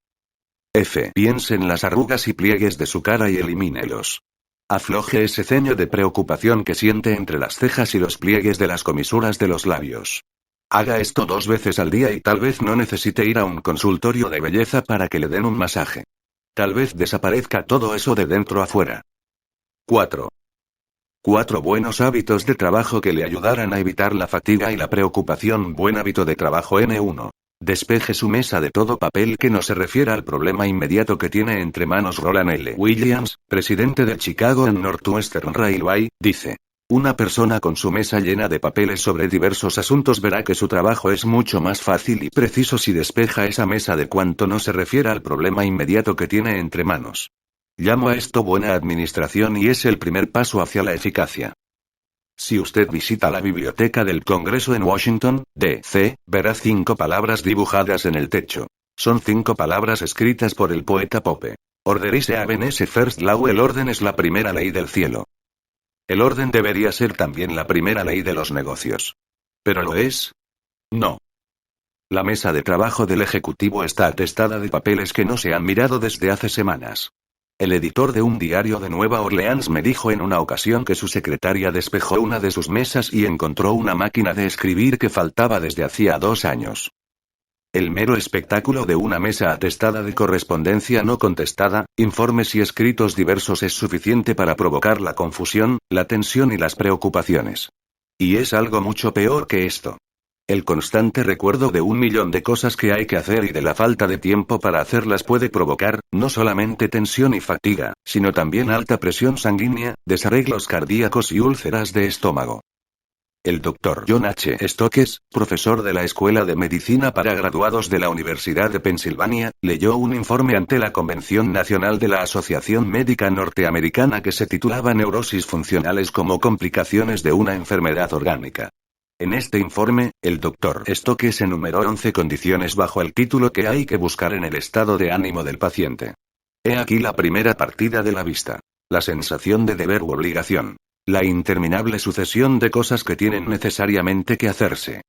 F. Piense en las arrugas y pliegues de su cara y elimínelos. Afloje ese ceño de preocupación que siente entre las cejas y los pliegues de las comisuras de los labios. Haga esto 2 veces al día y tal vez no necesite ir a un consultorio de belleza para que le den un masaje. Tal vez desaparezca todo eso de dentro a fuera. 4. 4 buenos hábitos de trabajo que le ayudarán a evitar la fatiga y la preocupación. Buen hábito de trabajo N1. Despeje su mesa de todo papel que no se refiera al problema inmediato que tiene entre manos. Roland L. Williams, presidente de Chicago and Northwestern Railway, dice: una persona con su mesa llena de papeles sobre diversos asuntos verá que su trabajo es mucho más fácil y preciso si despeja esa mesa de cuanto no se refiera al problema inmediato que tiene entre manos. Llamo a esto buena administración y es el primer paso hacia la eficacia. Si usted visita la Biblioteca del Congreso en Washington, D.C., verá 5 palabras dibujadas en el techo. Son 5 palabras escritas por el poeta Pope. Order is heaven's first law. El orden es la primera ley del cielo. El orden debería ser también la primera ley de los negocios. ¿Pero lo es? No. La mesa de trabajo del Ejecutivo está atestada de papeles que no se han mirado desde hace semanas. El editor de un diario de Nueva Orleans me dijo en una ocasión que su secretaria despejó una de sus mesas y encontró una máquina de escribir que faltaba desde hacía 2 años. El mero espectáculo de una mesa atestada de correspondencia no contestada, informes y escritos diversos es suficiente para provocar la confusión, la tensión y las preocupaciones. Y es algo mucho peor que esto. El constante recuerdo de 1.000.000 de cosas que hay que hacer y de la falta de tiempo para hacerlas puede provocar, no solamente tensión y fatiga, sino también alta presión sanguínea, desarreglos cardíacos y úlceras de estómago. El Dr. John H. Stokes, profesor de la Escuela de Medicina para Graduados de la Universidad de Pensilvania, leyó un informe ante la Convención Nacional de la Asociación Médica Norteamericana que se titulaba Neurosis funcionales como complicaciones de una enfermedad orgánica. En este informe, el Dr. Stokes enumeró 11 condiciones bajo el título que hay que buscar en el estado de ánimo del paciente. He aquí la primera partida de la vista. La sensación de deber u obligación. La interminable sucesión de cosas que tienen necesariamente que hacerse.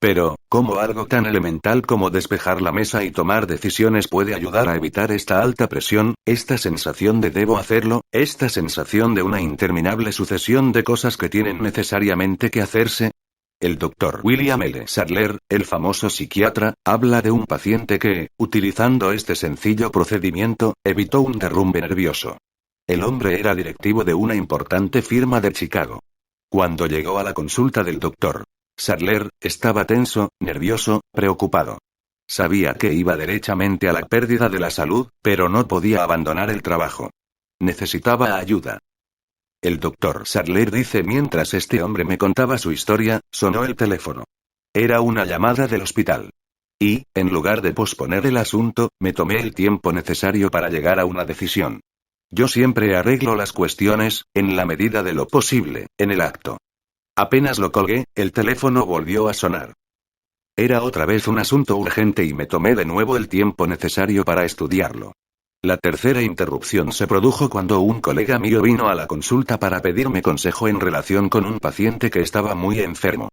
Pero, ¿cómo algo tan elemental como despejar la mesa y tomar decisiones puede ayudar a evitar esta alta presión, esta sensación de debo hacerlo, esta sensación de una interminable sucesión de cosas que tienen necesariamente que hacerse? El Dr. William L. Sadler, el famoso psiquiatra, habla de un paciente que, utilizando este sencillo procedimiento, evitó un derrumbe nervioso. El hombre era directivo de una importante firma de Chicago. Cuando llegó a la consulta del Dr. Sadler, estaba tenso, nervioso, preocupado. Sabía que iba derechamente a la pérdida de la salud, pero no podía abandonar el trabajo. Necesitaba ayuda. El Dr. Sadler dice: mientras este hombre me contaba su historia, sonó el teléfono. Era una llamada del hospital. Y, en lugar de posponer el asunto, me tomé el tiempo necesario para llegar a una decisión. Yo siempre arreglo las cuestiones, en la medida de lo posible, en el acto. Apenas lo colgué, el teléfono volvió a sonar. Era otra vez un asunto urgente y me tomé de nuevo el tiempo necesario para estudiarlo. La tercera interrupción se produjo cuando un colega mío vino a la consulta para pedirme consejo en relación con un paciente que estaba muy enfermo.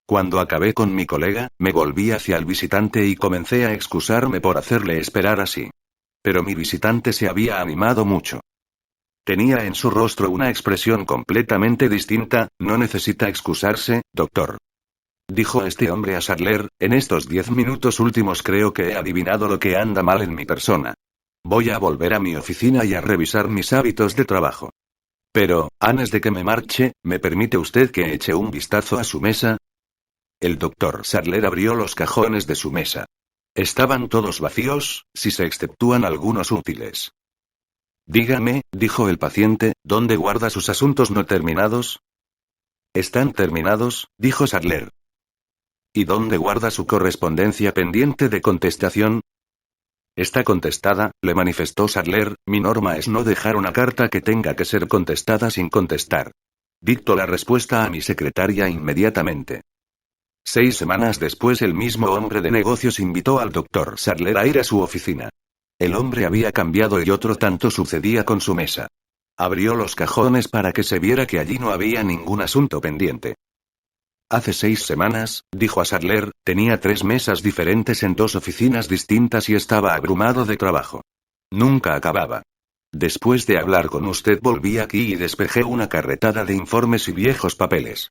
Cuando acabé con mi colega, me volví hacia el visitante y comencé a excusarme por hacerle esperar así. Pero mi visitante se había animado mucho. Tenía en su rostro una expresión completamente distinta. No necesita excusarse, doctor. Dijo este hombre a Sadler, en estos 10 minutos últimos creo que he adivinado lo que anda mal en mi persona. Voy a volver a mi oficina y a revisar mis hábitos de trabajo. Pero, antes de que me marche, ¿me permite usted que eche un vistazo a su mesa? El doctor Sadler abrió los cajones de su mesa. Estaban todos vacíos, si se exceptúan algunos útiles. Dígame, dijo el paciente, ¿dónde guarda sus asuntos no terminados? Están terminados, dijo Sadler. ¿Y dónde guarda su correspondencia pendiente de contestación? Está contestada, le manifestó Sadler, mi norma es no dejar una carta que tenga que ser contestada sin contestar. Dicto la respuesta a mi secretaria inmediatamente. 6 semanas después el mismo hombre de negocios invitó al doctor Sadler a ir a su oficina. El hombre había cambiado y otro tanto sucedía con su mesa. Abrió los cajones para que se viera que allí no había ningún asunto pendiente. Hace 6 semanas, dijo a Sadler, tenía 3 mesas diferentes en 2 oficinas distintas y estaba abrumado de trabajo. Nunca acababa. Después de hablar con usted volví aquí y despejé una carretada de informes y viejos papeles.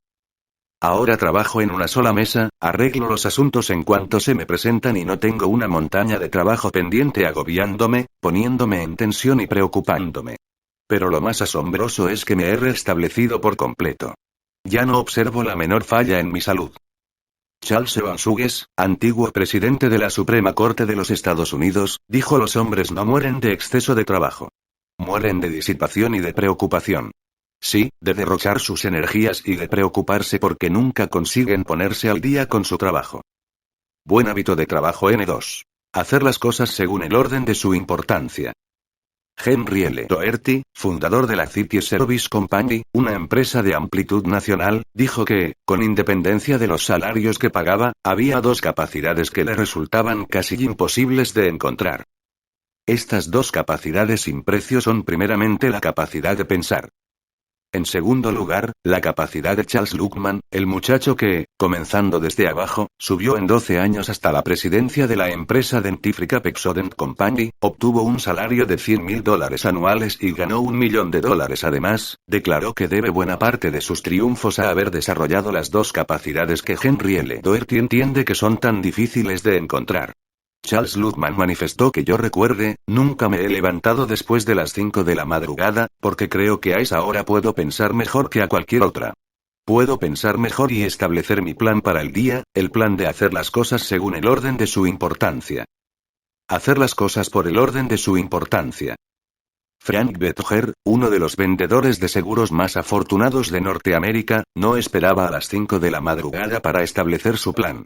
Ahora trabajo en una sola mesa, arreglo los asuntos en cuanto se me presentan y no tengo una montaña de trabajo pendiente agobiándome, poniéndome en tensión y preocupándome. Pero lo más asombroso es que me he restablecido por completo. Ya no observo la menor falla en mi salud. Charles Evans Hughes, antiguo presidente de la Suprema Corte de los Estados Unidos, dijo: los hombres no mueren de exceso de trabajo. Mueren de disipación y de preocupación. Sí, de derrochar sus energías y de preocuparse porque nunca consiguen ponerse al día con su trabajo. Buen hábito de trabajo N2. Hacer las cosas según el orden de su importancia. Henry L. Doherty, fundador de la City Service Company, una empresa de amplitud nacional, dijo que, con independencia de los salarios que pagaba, había 2 capacidades que le resultaban casi imposibles de encontrar. Estas 2 capacidades sin precio son primeramente la capacidad de pensar. En segundo lugar, la capacidad de Charles Luckman, el muchacho que, comenzando desde abajo, subió en 12 años hasta la presidencia de la empresa dentífrica Pepsodent Company, obtuvo un salario de $100,000 anuales y ganó $1 millón. Además, declaró que debe buena parte de sus triunfos a haber desarrollado las 2 capacidades que Henry L. Doherty entiende que son tan difíciles de encontrar. Charles Luckman manifestó que yo recuerde, nunca me he levantado después de las 5 de la madrugada, porque creo que a esa hora puedo pensar mejor que a cualquier otra. Puedo pensar mejor y establecer mi plan para el día, el plan de hacer las cosas según el orden de su importancia. Hacer las cosas por el orden de su importancia. Frank Bettinger, uno de los vendedores de seguros más afortunados de Norteamérica, no esperaba a las 5 de la madrugada para establecer su plan.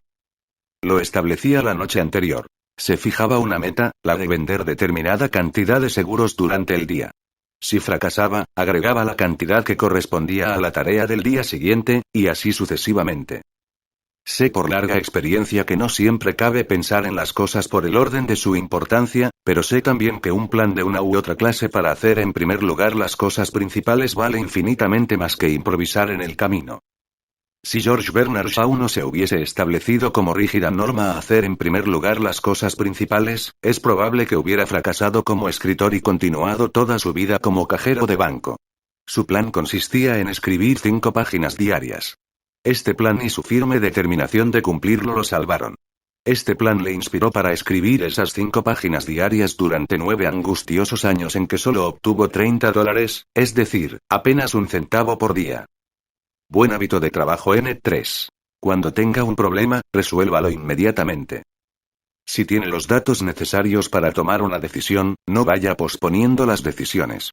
Lo establecía la noche anterior. Se fijaba una meta, la de vender determinada cantidad de seguros durante el día. Si fracasaba, agregaba la cantidad que correspondía a la tarea del día siguiente, y así sucesivamente. Sé por larga experiencia que no siempre cabe pensar en las cosas por el orden de su importancia, pero sé también que un plan de una u otra clase para hacer en primer lugar las cosas principales vale infinitamente más que improvisar en el camino. Si George Bernard Shaw no se hubiese establecido como rígida norma a hacer en primer lugar las cosas principales, es probable que hubiera fracasado como escritor y continuado toda su vida como cajero de banco. Su plan consistía en escribir 5 páginas diarias. Este plan y su firme determinación de cumplirlo lo salvaron. Este plan le inspiró para escribir esas 5 páginas diarias durante 9 angustiosos años en que solo obtuvo $30, es decir, apenas un centavo por día. Buen hábito de trabajo N3. Cuando tenga un problema, resuélvalo inmediatamente. Si tiene los datos necesarios para tomar una decisión, no vaya posponiendo las decisiones.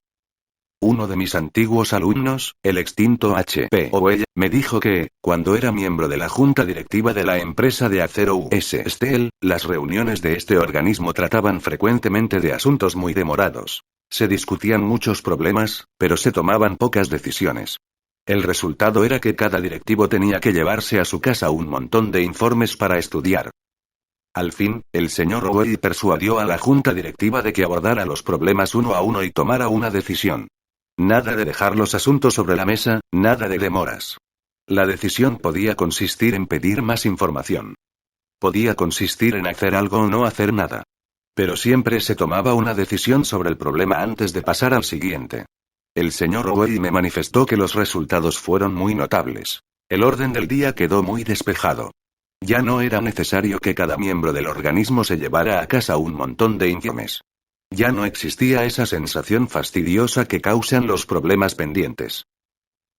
Uno de mis antiguos alumnos, el extinto H.P. Owell, me dijo que, cuando era miembro de la junta directiva de la empresa de acero U.S. Steel, las reuniones de este organismo trataban frecuentemente de asuntos muy demorados. Se discutían muchos problemas, pero se tomaban pocas decisiones. El resultado era que cada directivo tenía que llevarse a su casa un montón de informes para estudiar. Al fin, el señor Owell persuadió a la junta directiva de que abordara los problemas uno a uno y tomara una decisión. Nada de dejar los asuntos sobre la mesa, nada de demoras. La decisión podía consistir en pedir más información. Podía consistir en hacer algo o no hacer nada. Pero siempre se tomaba una decisión sobre el problema antes de pasar al siguiente. El señor Owen me manifestó que los resultados fueron muy notables. El orden del día quedó muy despejado. Ya no era necesario que cada miembro del organismo se llevara a casa un montón de informes. Ya no existía esa sensación fastidiosa que causan los problemas pendientes.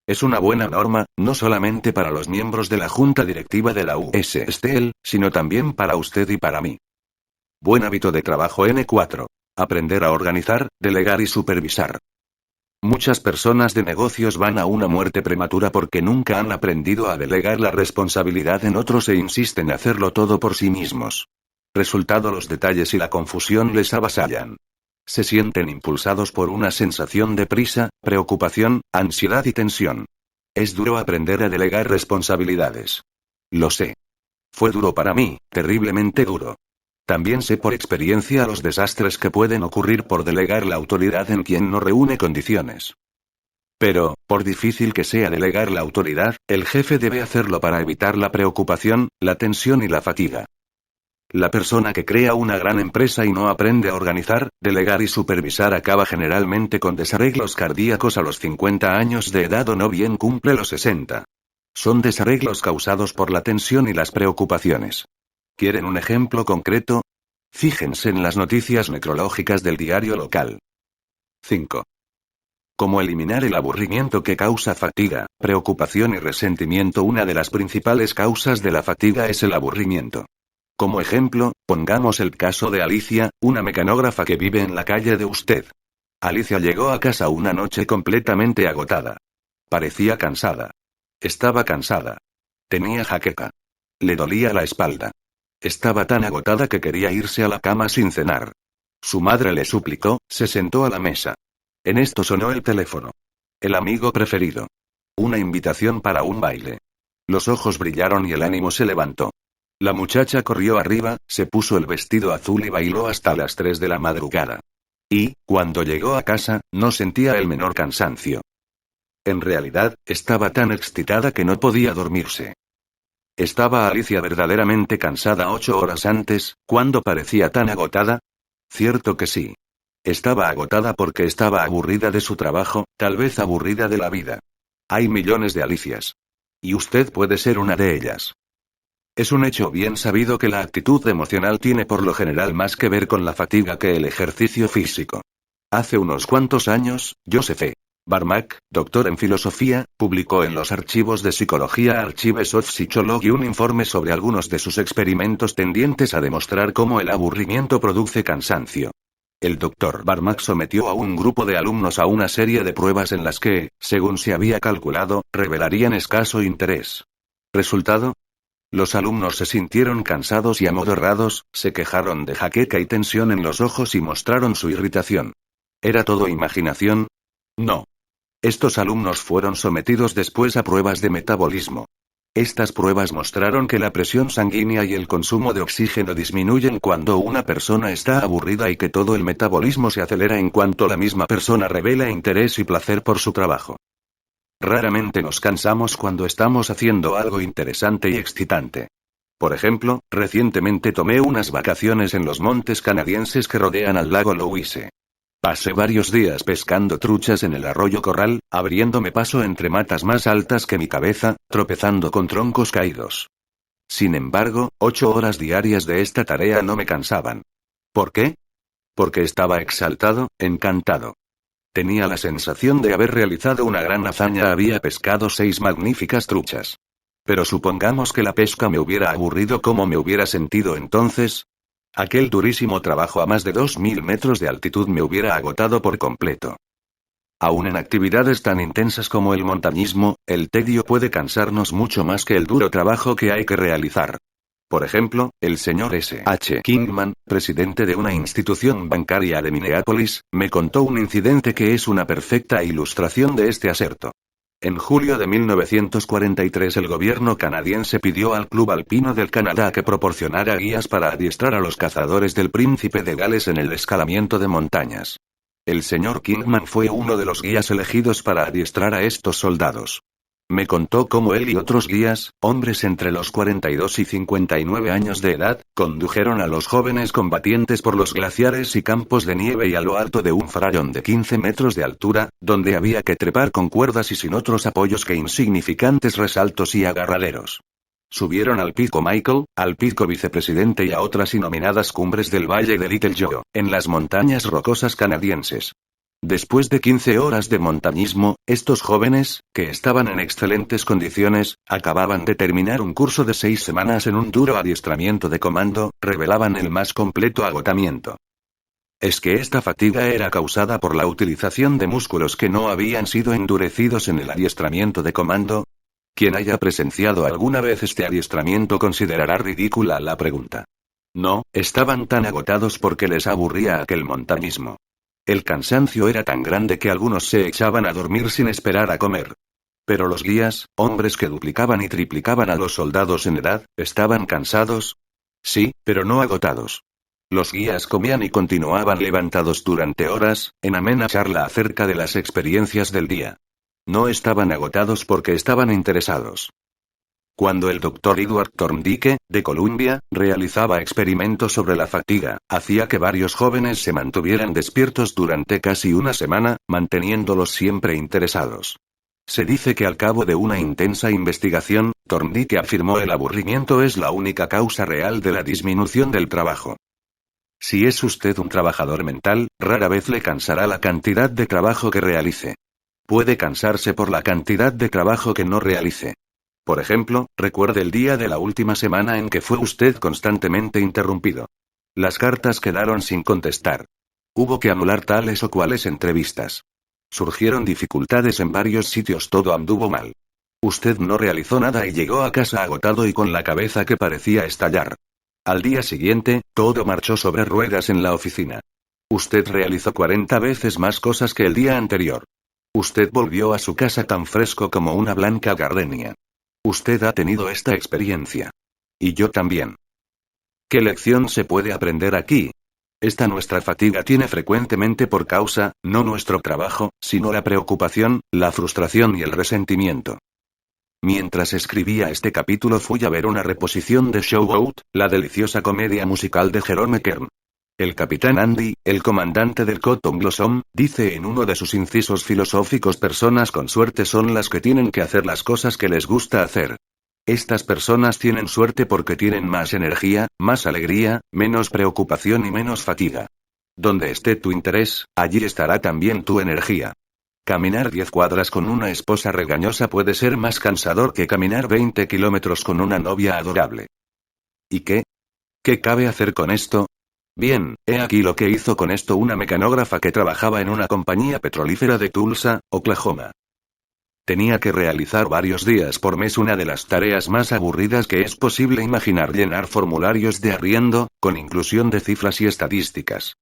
Es una buena norma, no solamente para los miembros de la junta directiva de la US Steel, sino también para usted y para mí. Buen hábito de trabajo N4. Aprender a organizar, delegar y supervisar. Muchas personas de negocios van a una muerte prematura porque nunca han aprendido a delegar la responsabilidad en otros e insisten en hacerlo todo por sí mismos. Resultado: los detalles y la confusión les avasallan. Se sienten impulsados por una sensación de prisa, preocupación, ansiedad y tensión. Es duro aprender a delegar responsabilidades. Lo sé. Fue duro para mí, terriblemente duro. También sé por experiencia los desastres que pueden ocurrir por delegar la autoridad en quien no reúne condiciones. Pero, por difícil que sea delegar la autoridad, el jefe debe hacerlo para evitar la preocupación, la tensión y la fatiga. La persona que crea una gran empresa y no aprende a organizar, delegar y supervisar acaba generalmente con desarreglos cardíacos a los 50 años de edad o no bien cumple los 60. Son desarreglos causados por la tensión y las preocupaciones. ¿Quieren un ejemplo concreto? Fíjense en las noticias necrológicas del diario local. 5. ¿Cómo eliminar el aburrimiento que causa fatiga, preocupación y resentimiento? Una de las principales causas de la fatiga es el aburrimiento. Como ejemplo, pongamos el caso de Alicia, una mecanógrafa que vive en la calle de usted. Alicia llegó a casa una noche completamente agotada. Parecía cansada. Estaba cansada. Tenía jaqueca. Le dolía la espalda. Estaba tan agotada que quería irse a la cama sin cenar. Su madre le suplicó, se sentó a la mesa. En esto sonó el teléfono. El amigo preferido. Una invitación para un baile. Los ojos brillaron y el ánimo se levantó. La muchacha corrió arriba, se puso el vestido azul y bailó hasta las 3 de la madrugada. Y, cuando llegó a casa, no sentía el menor cansancio. En realidad, estaba tan excitada que no podía dormirse. ¿Estaba Alicia verdaderamente cansada 8 horas antes, cuando parecía tan agotada? Cierto que sí. Estaba agotada porque estaba aburrida de su trabajo, tal vez aburrida de la vida. Hay millones de Alicias. Y usted puede ser una de ellas. Es un hecho bien sabido que la actitud emocional tiene por lo general más que ver con la fatiga que el ejercicio físico. Hace unos cuantos años, Joseph Barmack, doctor en filosofía, publicó en los archivos de Psicología Archives of Psychology un informe sobre algunos de sus experimentos tendientes a demostrar cómo el aburrimiento produce cansancio. El doctor Barmack sometió a un grupo de alumnos a una serie de pruebas en las que, según se había calculado, revelarían escaso interés. ¿Resultado? Los alumnos se sintieron cansados y amodorrados, se quejaron de jaqueca y tensión en los ojos y mostraron su irritación. ¿Era todo imaginación? No. Estos alumnos fueron sometidos después a pruebas de metabolismo. Estas pruebas mostraron que la presión sanguínea y el consumo de oxígeno disminuyen cuando una persona está aburrida y que todo el metabolismo se acelera en cuanto la misma persona revela interés y placer por su trabajo. Raramente nos cansamos cuando estamos haciendo algo interesante y excitante. Por ejemplo, recientemente tomé unas vacaciones en los montes canadienses que rodean al lago Louise. Pasé varios días pescando truchas en el arroyo Corral, abriéndome paso entre matas más altas que mi cabeza, tropezando con troncos caídos. Sin embargo, 8 horas diarias de esta tarea no me cansaban. ¿Por qué? Porque estaba exaltado, encantado. Tenía la sensación de haber realizado una gran hazaña. Había pescado 6 magníficas truchas. Pero supongamos que la pesca me hubiera aburrido. ¿Cómo me hubiera sentido entonces? Aquel durísimo trabajo a más de 2000 metros de altitud me hubiera agotado por completo. Aún en actividades tan intensas como el montañismo, el tedio puede cansarnos mucho más que el duro trabajo que hay que realizar. Por ejemplo, el señor S. H. Kingman, presidente de una institución bancaria de Minneapolis, me contó un incidente que es una perfecta ilustración de este aserto. En julio de 1943 el gobierno canadiense pidió al Club Alpino del Canadá que proporcionara guías para adiestrar a los cazadores del Príncipe de Gales en el escalamiento de montañas. El señor Kingman fue uno de los guías elegidos para adiestrar a estos soldados. Me contó cómo él y otros guías, hombres entre los 42 y 59 años de edad, condujeron a los jóvenes combatientes por los glaciares y campos de nieve y a lo alto de un farallón de 15 metros de altura, donde había que trepar con cuerdas y sin otros apoyos que insignificantes resaltos y agarraderos. Subieron al Pico Michael, al Pico Vicepresidente y a otras innominadas cumbres del Valle de Little Joe, en las montañas rocosas canadienses. Después de 15 horas de montañismo, estos jóvenes, que estaban en excelentes condiciones, acababan de terminar un curso de 6 semanas en un duro adiestramiento de comando, revelaban el más completo agotamiento. ¿Es que esta fatiga era causada por la utilización de músculos que no habían sido endurecidos en el adiestramiento de comando? Quien haya presenciado alguna vez este adiestramiento considerará ridícula la pregunta. No, estaban tan agotados porque les aburría aquel montañismo. El cansancio era tan grande que algunos se echaban a dormir sin esperar a comer. Pero los guías, hombres que duplicaban y triplicaban a los soldados en edad, ¿estaban cansados? Sí, pero no agotados. Los guías comían y continuaban levantados durante horas, en amena charla acerca de las experiencias del día. No estaban agotados porque estaban interesados. Cuando el Dr. Edward Thorndike, de Columbia, realizaba experimentos sobre la fatiga, hacía que varios jóvenes se mantuvieran despiertos durante casi una semana, manteniéndolos siempre interesados. Se dice que al cabo de una intensa investigación, Thorndike afirmó el aburrimiento es la única causa real de la disminución del trabajo. Si es usted un trabajador mental, rara vez le cansará la cantidad de trabajo que realice. Puede cansarse por la cantidad de trabajo que no realice. Por ejemplo, recuerde el día de la última semana en que fue usted constantemente interrumpido. Las cartas quedaron sin contestar. Hubo que anular tales o cuales entrevistas. Surgieron dificultades en varios sitios, todo anduvo mal. Usted no realizó nada y llegó a casa agotado y con la cabeza que parecía estallar. Al día siguiente, todo marchó sobre ruedas en la oficina. Usted realizó 40 veces más cosas que el día anterior. Usted volvió a su casa tan fresco como una blanca gardenia. Usted ha tenido esta experiencia. Y yo también. ¿Qué lección se puede aprender aquí? Nuestra fatiga tiene frecuentemente por causa, no nuestro trabajo, sino la preocupación, la frustración y el resentimiento. Mientras escribía este capítulo fui a ver una reposición de Show Out, la deliciosa comedia musical de Jerome Kern. El capitán Andy, el comandante del Cotton Blossom, dice en uno de sus incisos filosóficos: personas con suerte son las que tienen que hacer las cosas que les gusta hacer. Estas personas tienen suerte porque tienen más energía, más alegría, menos preocupación y menos fatiga. Donde esté tu interés, allí estará también tu energía. Caminar 10 cuadras con una esposa regañosa puede ser más cansador que caminar 20 kilómetros con una novia adorable. ¿Y qué? ¿Qué cabe hacer con esto? Bien, he aquí lo que hizo con esto una mecanógrafa que trabajaba en una compañía petrolífera de Tulsa, Oklahoma. Tenía que realizar varios días por mes una de las tareas más aburridas que es posible imaginar: llenar formularios de arriendo, con inclusión de cifras y estadísticas.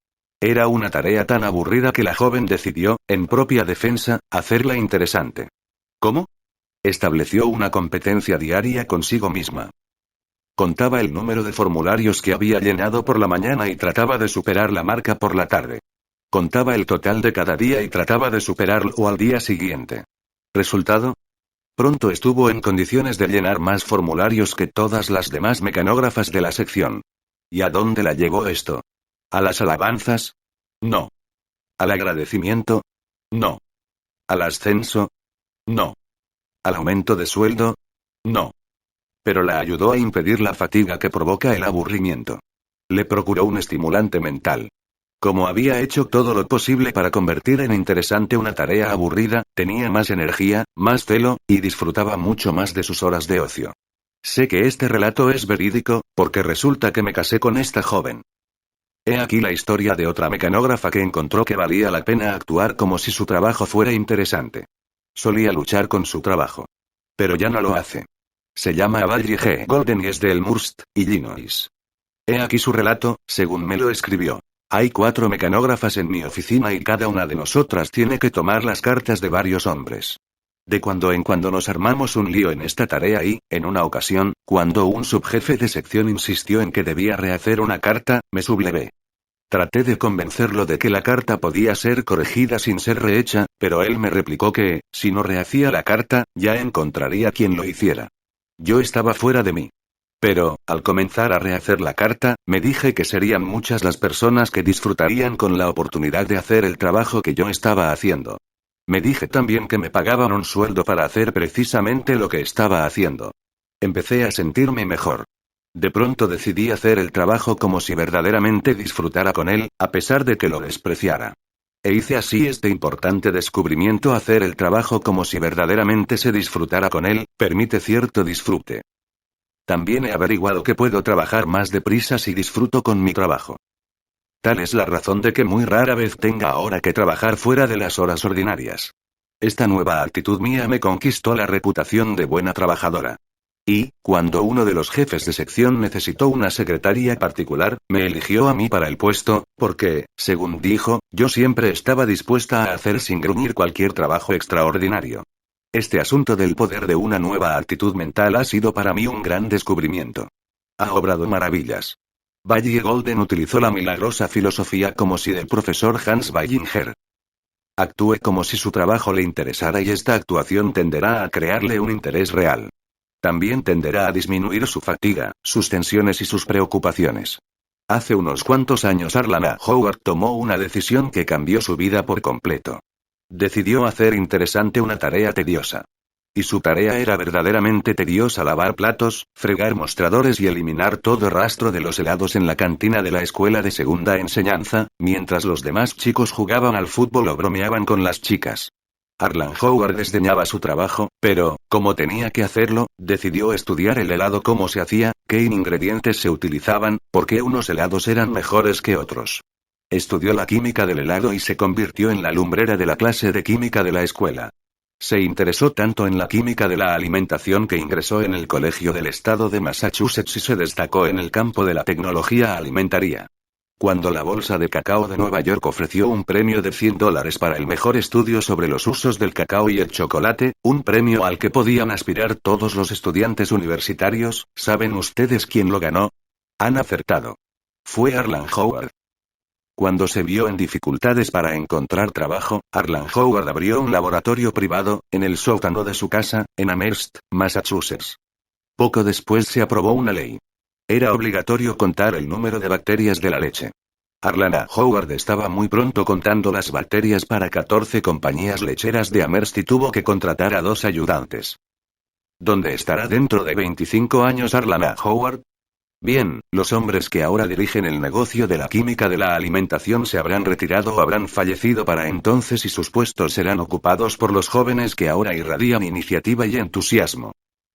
Era una tarea tan aburrida que la joven decidió, en propia defensa, hacerla interesante. ¿Cómo? Estableció una competencia diaria consigo misma. Contaba el número de formularios que había llenado por la mañana y trataba de superar la marca por la tarde. Contaba el total de cada día y trataba de superarlo al día siguiente. ¿Resultado? Pronto estuvo en condiciones de llenar más formularios que todas las demás mecanógrafas de la sección. ¿Y a dónde la llevó esto? ¿A las alabanzas? No. ¿Al agradecimiento? No. ¿Al ascenso? No. ¿Al aumento de sueldo? No. Pero la ayudó a impedir la fatiga que provoca el aburrimiento. Le procuró un estimulante mental. Como había hecho todo lo posible para convertir en interesante una tarea aburrida, tenía más energía, más celo, y disfrutaba mucho más de sus horas de ocio. Sé que este relato es verídico, porque resulta que me casé con esta joven. He aquí la historia de otra mecanógrafa que encontró que valía la pena actuar como si su trabajo fuera interesante. Solía luchar con su trabajo. Pero ya no lo hace. Se llama Valerie G. Golden y es de Elmhurst, Illinois. He aquí su relato, según me lo escribió. Hay 4 mecanógrafas en mi oficina y cada una de nosotras tiene que tomar las cartas de varios hombres. De cuando en cuando nos armamos un lío en esta tarea y, en una ocasión, cuando un subjefe de sección insistió en que debía rehacer una carta, me sublevé. Traté de convencerlo de que la carta podía ser corregida sin ser rehecha, pero él me replicó que, si no rehacía la carta, ya encontraría quien lo hiciera. Yo estaba fuera de mí. Pero, al comenzar a rehacer la carta, me dije que serían muchas las personas que disfrutarían con la oportunidad de hacer el trabajo que yo estaba haciendo. Me dije también que me pagaban un sueldo para hacer precisamente lo que estaba haciendo. Empecé a sentirme mejor. De pronto decidí hacer el trabajo como si verdaderamente disfrutara con él, a pesar de que lo despreciara. E hice así este importante descubrimiento: hacer el trabajo como si verdaderamente se disfrutara con él, permite cierto disfrute. También he averiguado que puedo trabajar más deprisa si disfruto con mi trabajo. Tal es la razón de que muy rara vez tenga ahora que trabajar fuera de las horas ordinarias. Esta nueva actitud mía me conquistó la reputación de buena trabajadora. Y, cuando uno de los jefes de sección necesitó una secretaria particular, me eligió a mí para el puesto, porque, según dijo, yo siempre estaba dispuesta a hacer sin gruñir cualquier trabajo extraordinario. Este asunto del poder de una nueva actitud mental ha sido para mí un gran descubrimiento. Ha obrado maravillas. Baillie Golden utilizó la milagrosa filosofía como si del profesor Hans Ballinger. Actúe como si su trabajo le interesara y esta actuación tenderá a crearle un interés real. También tenderá a disminuir su fatiga, sus tensiones y sus preocupaciones. Hace unos cuantos años Arlana Howard tomó una decisión que cambió su vida por completo. Decidió hacer interesante una tarea tediosa. Y su tarea era verdaderamente tediosa: lavar platos, fregar mostradores y eliminar todo rastro de los helados en la cantina de la escuela de segunda enseñanza, mientras los demás chicos jugaban al fútbol o bromeaban con las chicas. Arlan Howard desdeñaba su trabajo, pero, como tenía que hacerlo, decidió estudiar el helado: cómo se hacía, qué ingredientes se utilizaban, por qué unos helados eran mejores que otros. Estudió la química del helado y se convirtió en la lumbrera de la clase de química de la escuela. Se interesó tanto en la química de la alimentación que ingresó en el Colegio del Estado de Massachusetts y se destacó en el campo de la tecnología alimentaria. Cuando la Bolsa de Cacao de Nueva York ofreció un premio de $100 para el mejor estudio sobre los usos del cacao y el chocolate, un premio al que podían aspirar todos los estudiantes universitarios, ¿saben ustedes quién lo ganó? Han acertado. Fue Arlan Howard. Cuando se vio en dificultades para encontrar trabajo, Arlan Howard abrió un laboratorio privado, en el sótano de su casa, en Amherst, Massachusetts. Poco después se aprobó una ley. Era obligatorio contar el número de bacterias de la leche. Arlana Howard estaba muy pronto contando las bacterias para 14 compañías lecheras de Amherst y tuvo que contratar a 2 ayudantes. ¿Dónde estará dentro de 25 años Arlana Howard? Bien, los hombres que ahora dirigen el negocio de la química de la alimentación se habrán retirado o habrán fallecido para entonces y sus puestos serán ocupados por los jóvenes que ahora irradian iniciativa y entusiasmo.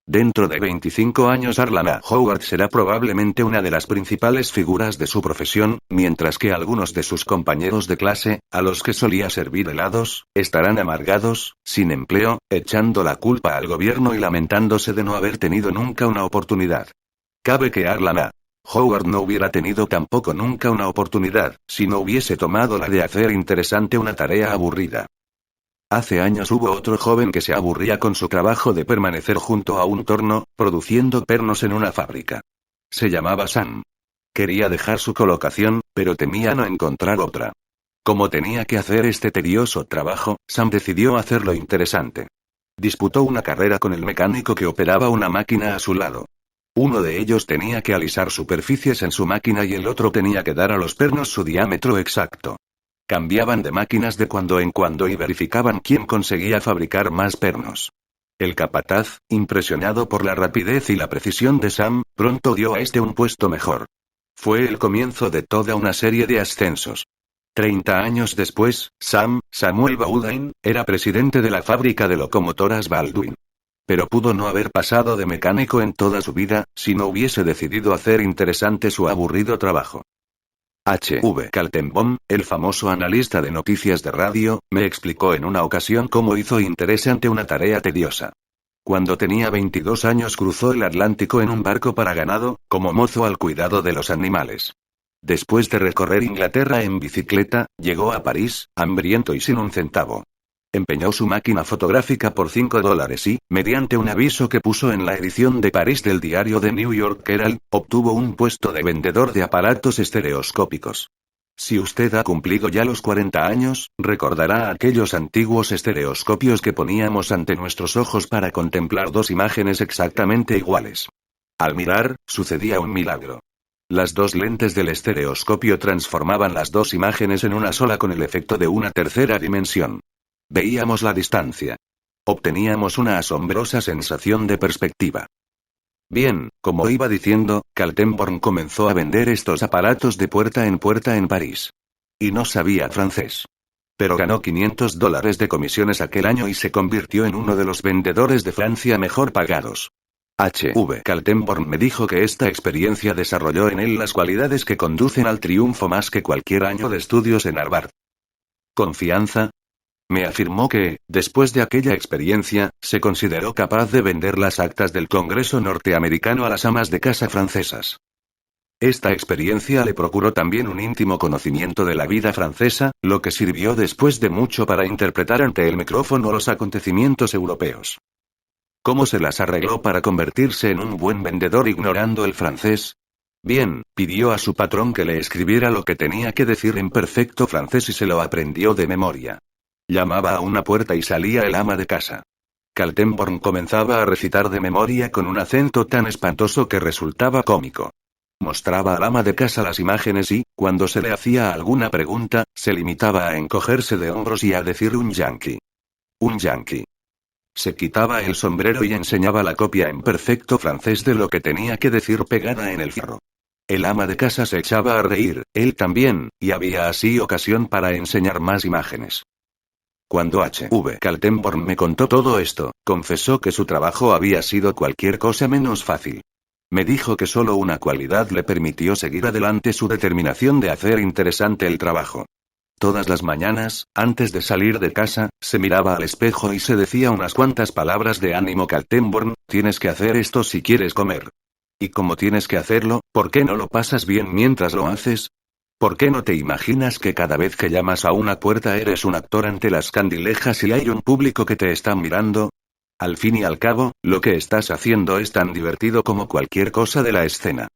Dentro de 25 años Arlana Howard será probablemente una de las principales figuras de su profesión, mientras que algunos de sus compañeros de clase, a los que solía servir helados, estarán amargados, sin empleo, echando la culpa al gobierno y lamentándose de no haber tenido nunca una oportunidad. Cabe que Arlana Howard no hubiera tenido tampoco nunca una oportunidad, si no hubiese tomado la de hacer interesante una tarea aburrida. Hace años hubo otro joven que se aburría con su trabajo de permanecer junto a un torno, produciendo pernos en una fábrica. Se llamaba Sam. Quería dejar su colocación, pero temía no encontrar otra. Como tenía que hacer este tedioso trabajo, Sam decidió hacerlo interesante. Disputó una carrera con el mecánico que operaba una máquina a su lado. Uno de ellos tenía que alisar superficies en su máquina y el otro tenía que dar a los pernos su diámetro exacto. Cambiaban de máquinas de cuando en cuando y verificaban quién conseguía fabricar más pernos. El capataz, impresionado por la rapidez y la precisión de Sam, pronto dio a este un puesto mejor. Fue el comienzo de toda una serie de ascensos. 30 años después, Samuel Bowden, era presidente de la fábrica de locomotoras Baldwin. Pero pudo no haber pasado de mecánico en toda su vida, si no hubiese decidido hacer interesante su aburrido trabajo. H.V. Kaltenbaum, el famoso analista de noticias de radio, me explicó en una ocasión cómo hizo interesante una tarea tediosa. Cuando tenía 22 años cruzó el Atlántico en un barco para ganado, como mozo al cuidado de los animales. Después de recorrer Inglaterra en bicicleta, llegó a París, hambriento y sin un centavo. Empeñó su máquina fotográfica por $5 y, mediante un aviso que puso en la edición de París del diario The New York Herald, obtuvo un puesto de vendedor de aparatos estereoscópicos. Si usted ha cumplido ya los 40 años, recordará aquellos antiguos estereoscopios que poníamos ante nuestros ojos para contemplar dos imágenes exactamente iguales. Al mirar, sucedía un milagro. Las dos lentes del estereoscopio transformaban las dos imágenes en una sola con el efecto de una tercera dimensión. Veíamos la distancia. Obteníamos una asombrosa sensación de perspectiva. Bien, como iba diciendo, Kaltenborn comenzó a vender estos aparatos de puerta en París. Y no sabía francés. Pero ganó $500 de comisiones aquel año y se convirtió en uno de los vendedores de Francia mejor pagados. H.V. Kaltenborn me dijo que esta experiencia desarrolló en él las cualidades que conducen al triunfo más que cualquier año de estudios en Harvard. ¿Confianza? Me afirmó que, después de aquella experiencia, se consideró capaz de vender las actas del Congreso norteamericano a las amas de casa francesas. Esta experiencia le procuró también un íntimo conocimiento de la vida francesa, lo que sirvió después de mucho para interpretar ante el micrófono los acontecimientos europeos. ¿Cómo se las arregló para convertirse en un buen vendedor ignorando el francés? Bien, pidió a su patrón que le escribiera lo que tenía que decir en perfecto francés y se lo aprendió de memoria. Llamaba a una puerta y salía el ama de casa. Kaltenborn comenzaba a recitar de memoria con un acento tan espantoso que resultaba cómico. Mostraba al ama de casa las imágenes y, cuando se le hacía alguna pregunta, se limitaba a encogerse de hombros y a decir un yankee. Un yankee. Se quitaba el sombrero y enseñaba la copia en perfecto francés de lo que tenía que decir pegada en el fierro. El ama de casa se echaba a reír, él también, y había así ocasión para enseñar más imágenes. Cuando H.V. Kaltenborn me contó todo esto, confesó que su trabajo había sido cualquier cosa menos fácil. Me dijo que solo una cualidad le permitió seguir adelante: su determinación de hacer interesante el trabajo. Todas las mañanas, antes de salir de casa, se miraba al espejo y se decía unas cuantas palabras de ánimo. Kaltenborn, tienes que hacer esto si quieres comer. Y como tienes que hacerlo, ¿por qué no lo pasas bien mientras lo haces? ¿Por qué no te imaginas que cada vez que llamas a una puerta eres un actor ante las candilejas y hay un público que te está mirando? Al fin y al cabo, lo que estás haciendo es tan divertido como cualquier cosa de la escena.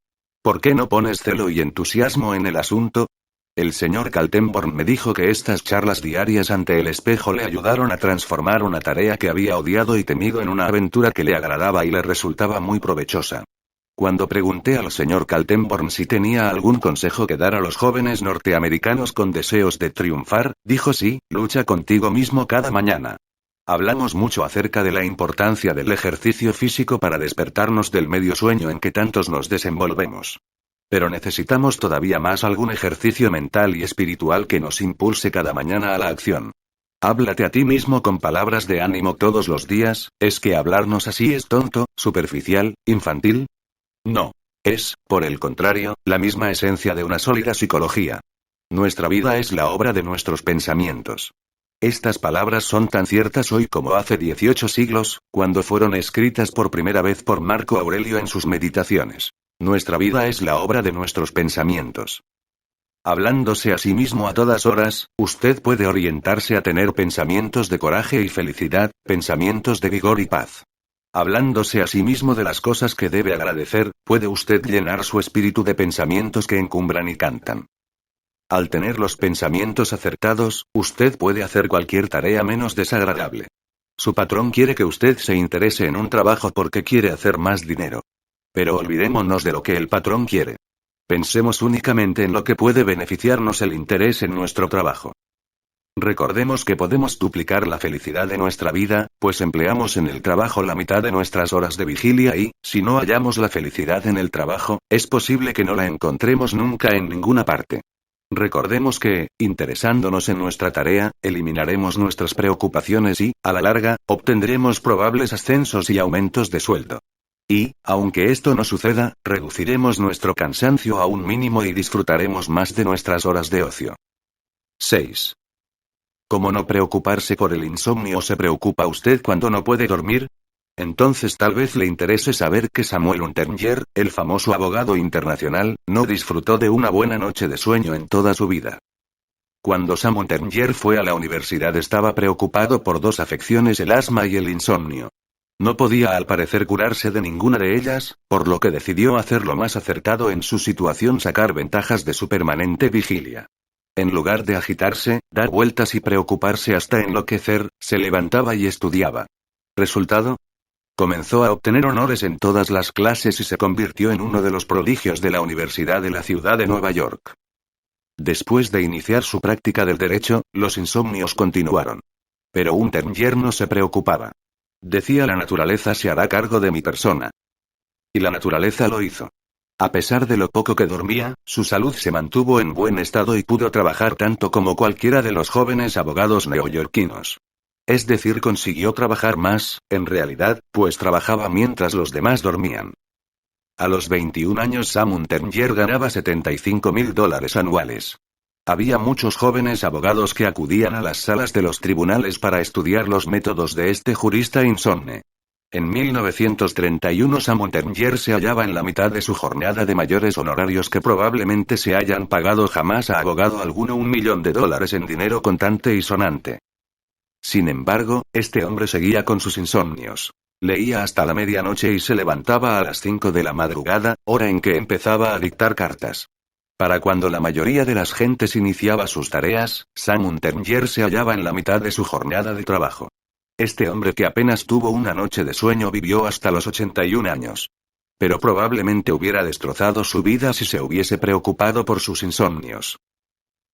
¿Por qué no pones celo y entusiasmo en el asunto? El señor Kaltenborn me dijo que estas charlas diarias ante el espejo le ayudaron a transformar una tarea que había odiado y temido en una aventura que le agradaba y le resultaba muy provechosa. Cuando pregunté al señor Kaltenborn si tenía algún consejo que dar a los jóvenes norteamericanos con deseos de triunfar, dijo: sí, lucha contigo mismo cada mañana. Hablamos mucho acerca de la importancia del ejercicio físico para despertarnos del medio sueño en que tantos nos desenvolvemos. Pero necesitamos todavía más algún ejercicio mental y espiritual que nos impulse cada mañana a la acción. Háblate a ti mismo con palabras de ánimo todos los días. ¿Es que hablarnos así es tonto, superficial, infantil? No. Es, por el contrario, la misma esencia de una sólida psicología. Nuestra vida es la obra de nuestros pensamientos. Estas palabras son tan ciertas hoy como hace 18 siglos, cuando fueron escritas por primera vez por Marco Aurelio en sus Meditaciones. Nuestra vida es la obra de nuestros pensamientos. Hablándose a sí mismo a todas horas, usted puede orientarse a tener pensamientos de coraje y felicidad, pensamientos de vigor y paz. Hablándose a sí mismo de las cosas que debe agradecer, puede usted llenar su espíritu de pensamientos que encumbran y cantan. Al tener los pensamientos acertados, usted puede hacer cualquier tarea menos desagradable. Su patrón quiere que usted se interese en un trabajo porque quiere hacer más dinero. Pero olvidémonos de lo que el patrón quiere. Pensemos únicamente en lo que puede beneficiarnos el interés en nuestro trabajo. Recordemos que podemos duplicar la felicidad de nuestra vida, pues empleamos en el trabajo la mitad de nuestras horas de vigilia y, si no hallamos la felicidad en el trabajo, es posible que no la encontremos nunca en ninguna parte. Recordemos que, interesándonos en nuestra tarea, eliminaremos nuestras preocupaciones y, a la larga, obtendremos probables ascensos y aumentos de sueldo. Y, aunque esto no suceda, reduciremos nuestro cansancio a un mínimo y disfrutaremos más de nuestras horas de ocio. 6. ¿Cómo no preocuparse por el insomnio? ¿Se preocupa usted cuando no puede dormir? Entonces tal vez le interese saber que Samuel Untermeyer, el famoso abogado internacional, no disfrutó de una buena noche de sueño en toda su vida. Cuando Sam Untermeyer fue a la universidad estaba preocupado por dos afecciones: el asma y el insomnio. No podía al parecer curarse de ninguna de ellas, por lo que decidió hacer lo más acertado en su situación: sacar ventajas de su permanente vigilia. En lugar de agitarse, dar vueltas y preocuparse hasta enloquecer, se levantaba y estudiaba. ¿Resultado? Comenzó a obtener honores en todas las clases y se convirtió en uno de los prodigios de la Universidad de la ciudad de Nueva York. Después de iniciar su práctica del derecho, los insomnios continuaron. Pero Untermyer no se preocupaba. Decía: la naturaleza se hará cargo de mi persona. Y la naturaleza lo hizo. A pesar de lo poco que dormía, su salud se mantuvo en buen estado y pudo trabajar tanto como cualquiera de los jóvenes abogados neoyorquinos. Es decir, consiguió trabajar más, en realidad, pues trabajaba mientras los demás dormían. A los 21 años Sam Untermyer ganaba $75,000 anuales. Había muchos jóvenes abogados que acudían a las salas de los tribunales para estudiar los métodos de este jurista insomne. En 1931 Sam Untermyer se hallaba en la mitad de su jornada de mayores honorarios que probablemente se hayan pagado jamás a abogado alguno $1 millón en dinero contante y sonante. Sin embargo, este hombre seguía con sus insomnios. Leía hasta la medianoche y se levantaba a las 5 de la madrugada, hora en que empezaba a dictar cartas. Para cuando la mayoría de las gentes iniciaba sus tareas, Sam Untermyer se hallaba en la mitad de su jornada de trabajo. Este hombre, que apenas tuvo una noche de sueño, vivió hasta los 81 años. Pero probablemente hubiera destrozado su vida si se hubiese preocupado por sus insomnios.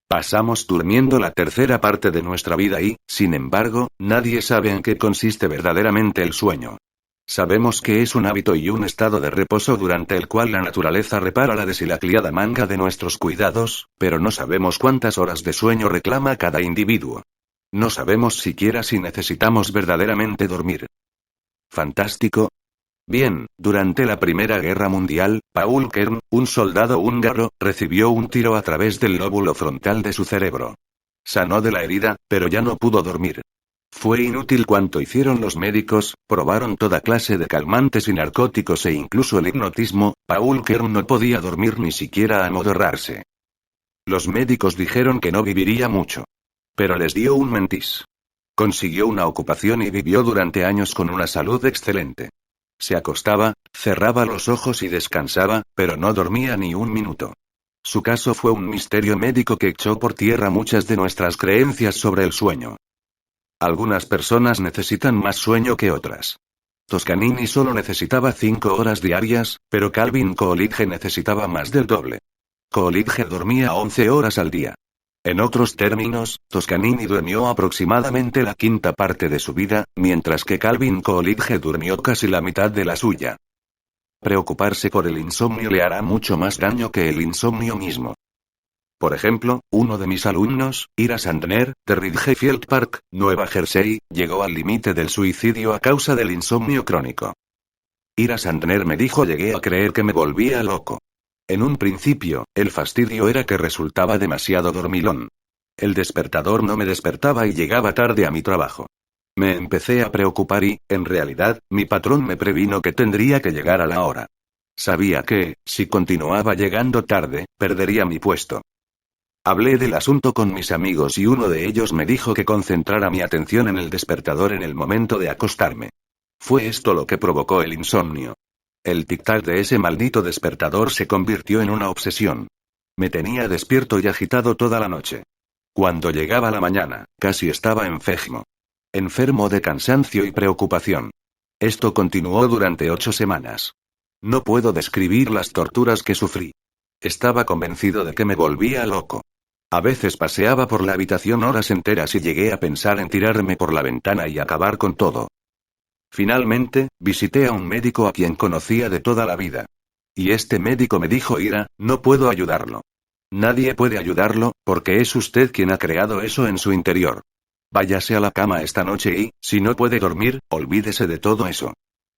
Pasamos durmiendo la tercera parte de nuestra vida y, sin embargo, nadie sabe en qué consiste verdaderamente el sueño. Sabemos que es un hábito y un estado de reposo durante el cual la naturaleza repara la deshilacliada manga de nuestros cuidados, pero no sabemos cuántas horas de sueño reclama cada individuo. No sabemos siquiera si necesitamos verdaderamente dormir. ¿Fantástico? Bien, durante la Primera Guerra Mundial, Paul Kern, un soldado húngaro, recibió un tiro a través del lóbulo frontal de su cerebro. Sanó de la herida, pero ya no pudo dormir. Fue inútil cuanto hicieron los médicos, probaron toda clase de calmantes y narcóticos e incluso el hipnotismo. Paul Kern no podía dormir ni siquiera amodorrarse. Los médicos dijeron que no viviría mucho. Pero les dio un mentis. Consiguió una ocupación y vivió durante años con una salud excelente. Se acostaba, cerraba los ojos y descansaba, pero no dormía ni un minuto. Su caso fue un misterio médico que echó por tierra muchas de nuestras creencias sobre el sueño. Algunas personas necesitan más sueño que otras. Toscanini solo necesitaba 5 horas diarias, pero Calvin Coolidge necesitaba más del doble. Coolidge dormía 11 horas al día. En otros términos, Toscanini durmió aproximadamente la quinta parte de su vida, mientras que Calvin Coolidge durmió casi la mitad de la suya. Preocuparse por el insomnio le hará mucho más daño que el insomnio mismo. Por ejemplo, uno de mis alumnos, Ira Sandner, de Ridgefield Park, Nueva Jersey, llegó al límite del suicidio a causa del insomnio crónico. Ira Sandner me dijo: llegué a creer que me volvía loco. En un principio, el fastidio era que resultaba demasiado dormilón. El despertador no me despertaba y llegaba tarde a mi trabajo. Me empecé a preocupar y, en realidad, mi patrón me previno que tendría que llegar a la hora. Sabía que, si continuaba llegando tarde, perdería mi puesto. Hablé del asunto con mis amigos y uno de ellos me dijo que concentrara mi atención en el despertador en el momento de acostarme. Fue esto lo que provocó el insomnio. El tic-tac de ese maldito despertador se convirtió en una obsesión. Me tenía despierto y agitado toda la noche. Cuando llegaba la mañana, casi estaba enfermo. Enfermo de cansancio y preocupación. Esto continuó durante 8 semanas. No puedo describir las torturas que sufrí. Estaba convencido de que me volvía loco. A veces paseaba por la habitación horas enteras y llegué a pensar en tirarme por la ventana y acabar con todo. Finalmente, visité a un médico a quien conocía de toda la vida. Y este médico me dijo: Ira, no puedo ayudarlo. Nadie puede ayudarlo, porque es usted quien ha creado eso en su interior. Váyase a la cama esta noche y, si no puede dormir, olvídese de todo eso.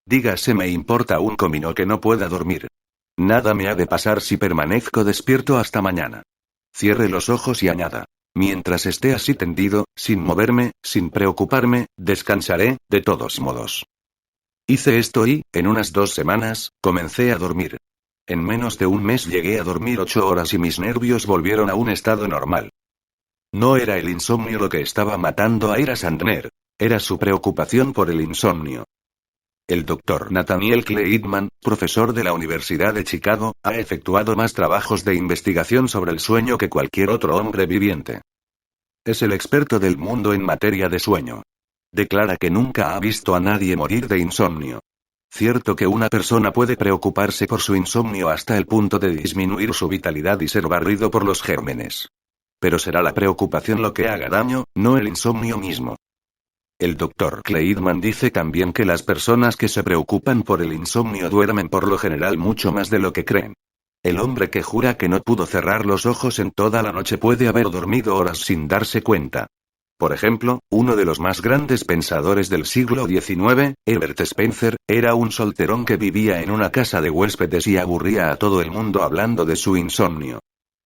Dígase: me importa un comino que no pueda dormir. Nada me ha de pasar si permanezco despierto hasta mañana. Cierre los ojos y añada: mientras esté así tendido, sin moverme, sin preocuparme, descansaré, de todos modos. Hice esto y, en unas 2 semanas, comencé a dormir. En menos de un mes llegué a dormir 8 horas y mis nervios volvieron a un estado normal. No era el insomnio lo que estaba matando a Ira Sandner, era su preocupación por el insomnio. El Dr. Nathaniel Kleitman, profesor de la Universidad de Chicago, ha efectuado más trabajos de investigación sobre el sueño que cualquier otro hombre viviente. Es el experto del mundo en materia de sueño. Declara que nunca ha visto a nadie morir de insomnio. Cierto que una persona puede preocuparse por su insomnio hasta el punto de disminuir su vitalidad y ser barrido por los gérmenes. Pero será la preocupación lo que haga daño, no el insomnio mismo. El Dr. Kleitman dice también que las personas que se preocupan por el insomnio duermen por lo general mucho más de lo que creen. El hombre que jura que no pudo cerrar los ojos en toda la noche puede haber dormido horas sin darse cuenta. Por ejemplo, uno de los más grandes pensadores del siglo XIX, Herbert Spencer, era un solterón que vivía en una casa de huéspedes y aburría a todo el mundo hablando de su insomnio.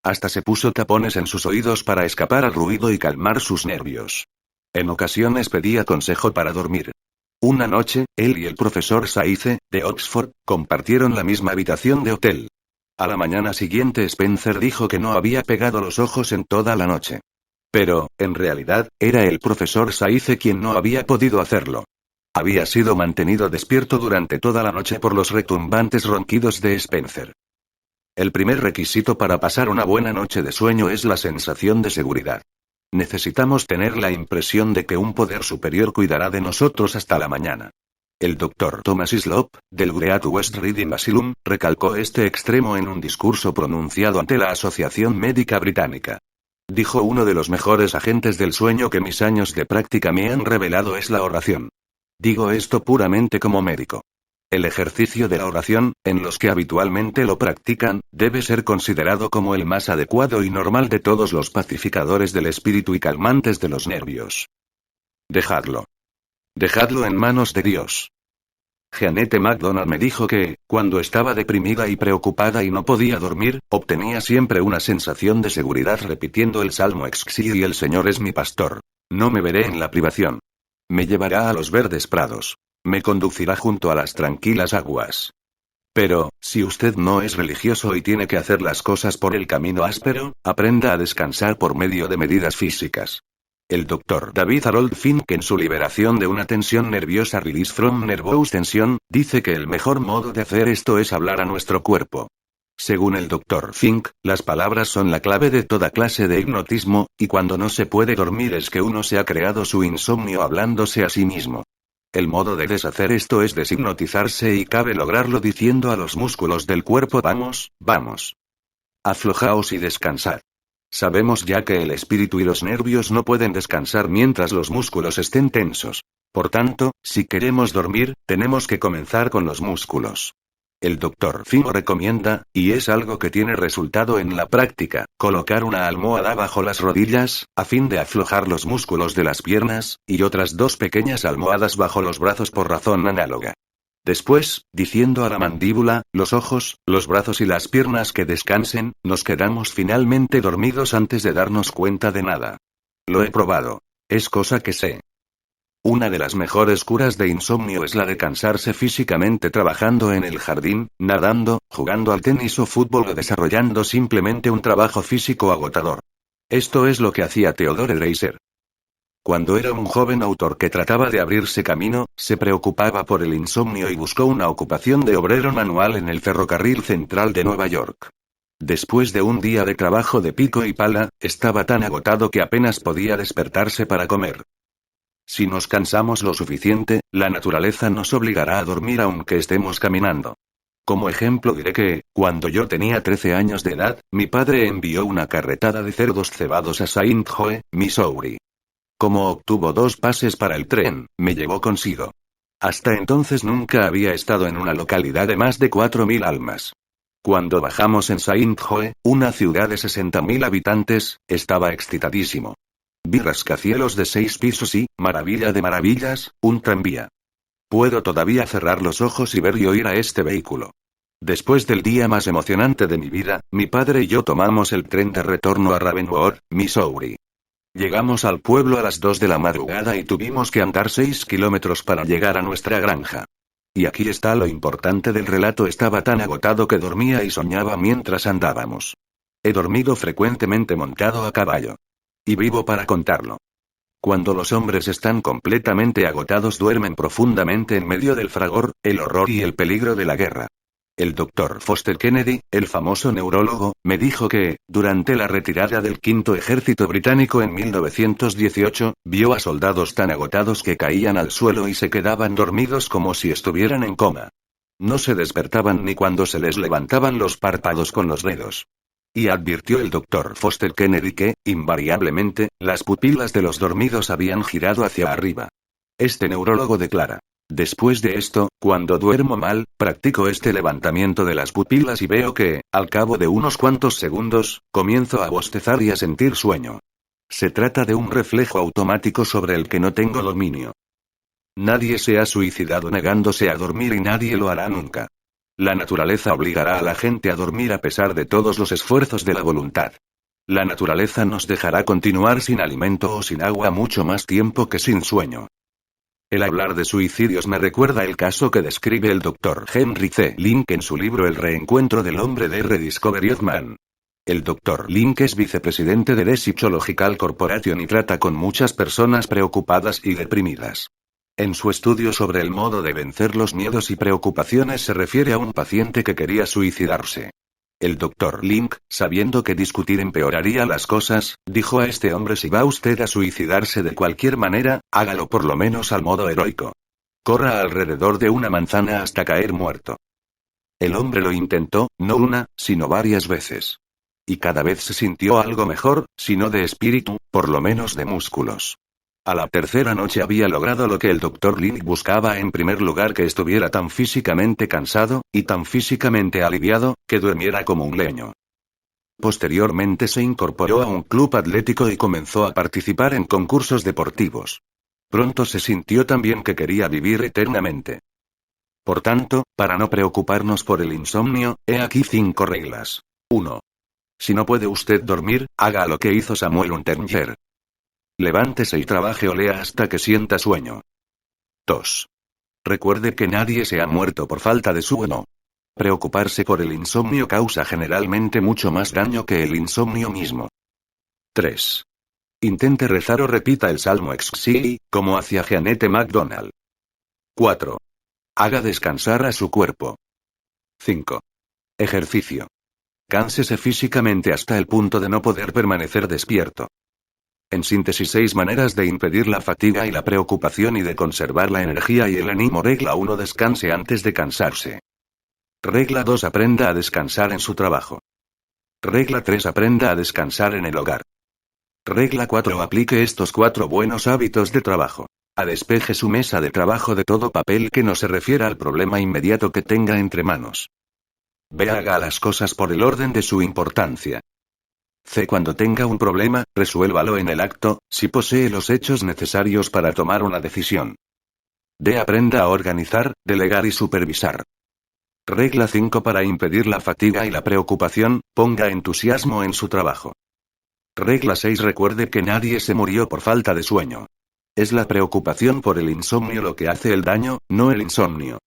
Hasta se puso tapones en sus oídos para escapar al ruido y calmar sus nervios. En ocasiones pedía consejo para dormir. Una noche, él y el profesor Saize, de Oxford, compartieron la misma habitación de hotel. A la mañana siguiente Spencer dijo que no había pegado los ojos en toda la noche. Pero, en realidad, era el profesor Saize quien no había podido hacerlo. Había sido mantenido despierto durante toda la noche por los retumbantes ronquidos de Spencer. El primer requisito para pasar una buena noche de sueño es la sensación de seguridad. Necesitamos tener la impresión de que un poder superior cuidará de nosotros hasta la mañana. El Dr. Thomas Islop, del Great West Reading Asylum, recalcó este extremo en un discurso pronunciado ante la Asociación Médica Británica. Dijo: uno de los mejores agentes del sueño que mis años de práctica me han revelado es la oración. Digo esto puramente como médico. El ejercicio de la oración, en los que habitualmente lo practican, debe ser considerado como el más adecuado y normal de todos los pacificadores del espíritu y calmantes de los nervios. Dejadlo. Dejadlo en manos de Dios. Jeanette MacDonald me dijo que, cuando estaba deprimida y preocupada y no podía dormir, obtenía siempre una sensación de seguridad repitiendo el Salmo Exi y el Señor es mi pastor. No me veré en la privación. Me llevará a los verdes prados. Me conducirá junto a las tranquilas aguas. Pero, si usted no es religioso y tiene que hacer las cosas por el camino áspero, aprenda a descansar por medio de medidas físicas. El Dr. David Harold Fink, en su Liberación de una tensión nerviosa Release from Nervous Tension, dice que el mejor modo de hacer esto es hablar a nuestro cuerpo. Según el Dr. Fink, las palabras son la clave de toda clase de hipnotismo, y cuando no se puede dormir es que uno se ha creado su insomnio hablándose a sí mismo. El modo de deshacer esto es deshipnotizarse y cabe lograrlo diciendo a los músculos del cuerpo: vamos, vamos. Aflojaos y descansad. Sabemos ya que el espíritu y los nervios no pueden descansar mientras los músculos estén tensos. Por tanto, si queremos dormir, tenemos que comenzar con los músculos. El Dr. Fink recomienda, y es algo que tiene resultado en la práctica, colocar una almohada bajo las rodillas, a fin de aflojar los músculos de las piernas, y otras dos pequeñas almohadas bajo los brazos por razón análoga. Después, diciendo a la mandíbula, los ojos, los brazos y las piernas que descansen, nos quedamos finalmente dormidos antes de darnos cuenta de nada. Lo he probado. Es cosa que sé. Una de las mejores curas de insomnio es la de cansarse físicamente trabajando en el jardín, nadando, jugando al tenis o fútbol o desarrollando simplemente un trabajo físico agotador. Esto es lo que hacía Theodore Dreiser. Cuando era un joven autor que trataba de abrirse camino, se preocupaba por el insomnio y buscó una ocupación de obrero manual en el ferrocarril central de Nueva York. Después de un día de trabajo de pico y pala, estaba tan agotado que apenas podía despertarse para comer. Si nos cansamos lo suficiente, la naturaleza nos obligará a dormir aunque estemos caminando. Como ejemplo diré que, cuando yo tenía 13 años de edad, mi padre envió una carretada de cerdos cebados a St. Joe, Missouri. Como obtuvo 2 pases para el tren, me llevó consigo. Hasta entonces nunca había estado en una localidad de más de 4.000 almas. Cuando bajamos en St. Joe, una ciudad de 60.000 habitantes, estaba excitadísimo. Vi rascacielos de 6 pisos y, maravilla de maravillas, un tranvía. Puedo todavía cerrar los ojos y ver y oír a este vehículo. Después del día más emocionante de mi vida, mi padre y yo tomamos el tren de retorno a Ravenwood, Missouri. Llegamos al pueblo a las 2 de la madrugada y tuvimos que andar 6 kilómetros para llegar a nuestra granja. Y aquí está lo importante del relato: estaba tan agotado que dormía y soñaba mientras andábamos. He dormido frecuentemente montado a caballo. Y vivo para contarlo. Cuando los hombres están completamente agotados duermen profundamente en medio del fragor, el horror y el peligro de la guerra. El Dr. Foster Kennedy, el famoso neurólogo, me dijo que, durante la retirada del Quinto Ejército Británico en 1918, vio a soldados tan agotados que caían al suelo y se quedaban dormidos como si estuvieran en coma. No se despertaban ni cuando se les levantaban los párpados con los dedos. Y advirtió el Dr. Foster Kennedy que, invariablemente, las pupilas de los dormidos habían girado hacia arriba. Este neurólogo declara: después de esto, cuando duermo mal, practico este levantamiento de las pupilas y veo que, al cabo de unos cuantos segundos, comienzo a bostezar y a sentir sueño. Se trata de un reflejo automático sobre el que no tengo dominio. Nadie se ha suicidado negándose a dormir y nadie lo hará nunca. La naturaleza obligará a la gente a dormir a pesar de todos los esfuerzos de la voluntad. La naturaleza nos dejará continuar sin alimento o sin agua mucho más tiempo que sin sueño. El hablar de suicidios me recuerda el caso que describe el Dr. Henry C. Link en su libro El reencuentro del hombre de Rediscovery of Man. El Dr. Link es vicepresidente de The Psychological Corporation y trata con muchas personas preocupadas y deprimidas. En su estudio sobre el modo de vencer los miedos y preocupaciones se refiere a un paciente que quería suicidarse. El Dr. Link, sabiendo que discutir empeoraría las cosas, dijo a este hombre: si va usted a suicidarse de cualquier manera, hágalo por lo menos al modo heroico. Corra alrededor de una manzana hasta caer muerto. El hombre lo intentó, no una, sino varias veces. Y cada vez se sintió algo mejor, si no de espíritu, por lo menos de músculos. A la tercera noche había logrado lo que el Dr. Link buscaba: en primer lugar, que estuviera tan físicamente cansado, y tan físicamente aliviado, que durmiera como un leño. Posteriormente se incorporó a un club atlético y comenzó a participar en concursos deportivos. Pronto se sintió tan bien que quería vivir eternamente. Por tanto, para no preocuparnos por el insomnio, he aquí 5 reglas. 1. Si no puede usted dormir, haga lo que hizo Samuel Hunter. Levántese y trabaje o lea hasta que sienta sueño. 2. Recuerde que nadie se ha muerto por falta de sueño. Preocuparse por el insomnio causa generalmente mucho más daño que el insomnio mismo. 3. Intente rezar o repita el Salmo Exili, como hacía Jeanette MacDonald. 4. Haga descansar a su cuerpo. 5. Ejercicio. Cánsese físicamente hasta el punto de no poder permanecer despierto. En síntesis, 6 maneras de impedir la fatiga y la preocupación y de conservar la energía y el ánimo. Regla 1. Descanse antes de cansarse. Regla 2. Aprenda a descansar en su trabajo. Regla 3. Aprenda a descansar en el hogar. Regla 4. Aplique estos 4 buenos hábitos de trabajo. A despeje su mesa de trabajo de todo papel que no se refiera al problema inmediato que tenga entre manos. B. Haga las cosas por el orden de su importancia. C. Cuando tenga un problema, resuélvalo en el acto, si posee los hechos necesarios para tomar una decisión. D. Aprenda a organizar, delegar y supervisar. Regla 5. Para impedir la fatiga y la preocupación, ponga entusiasmo en su trabajo. Regla 6. Recuerde que nadie se murió por falta de sueño. Es la preocupación por el insomnio lo que hace el daño, no el insomnio.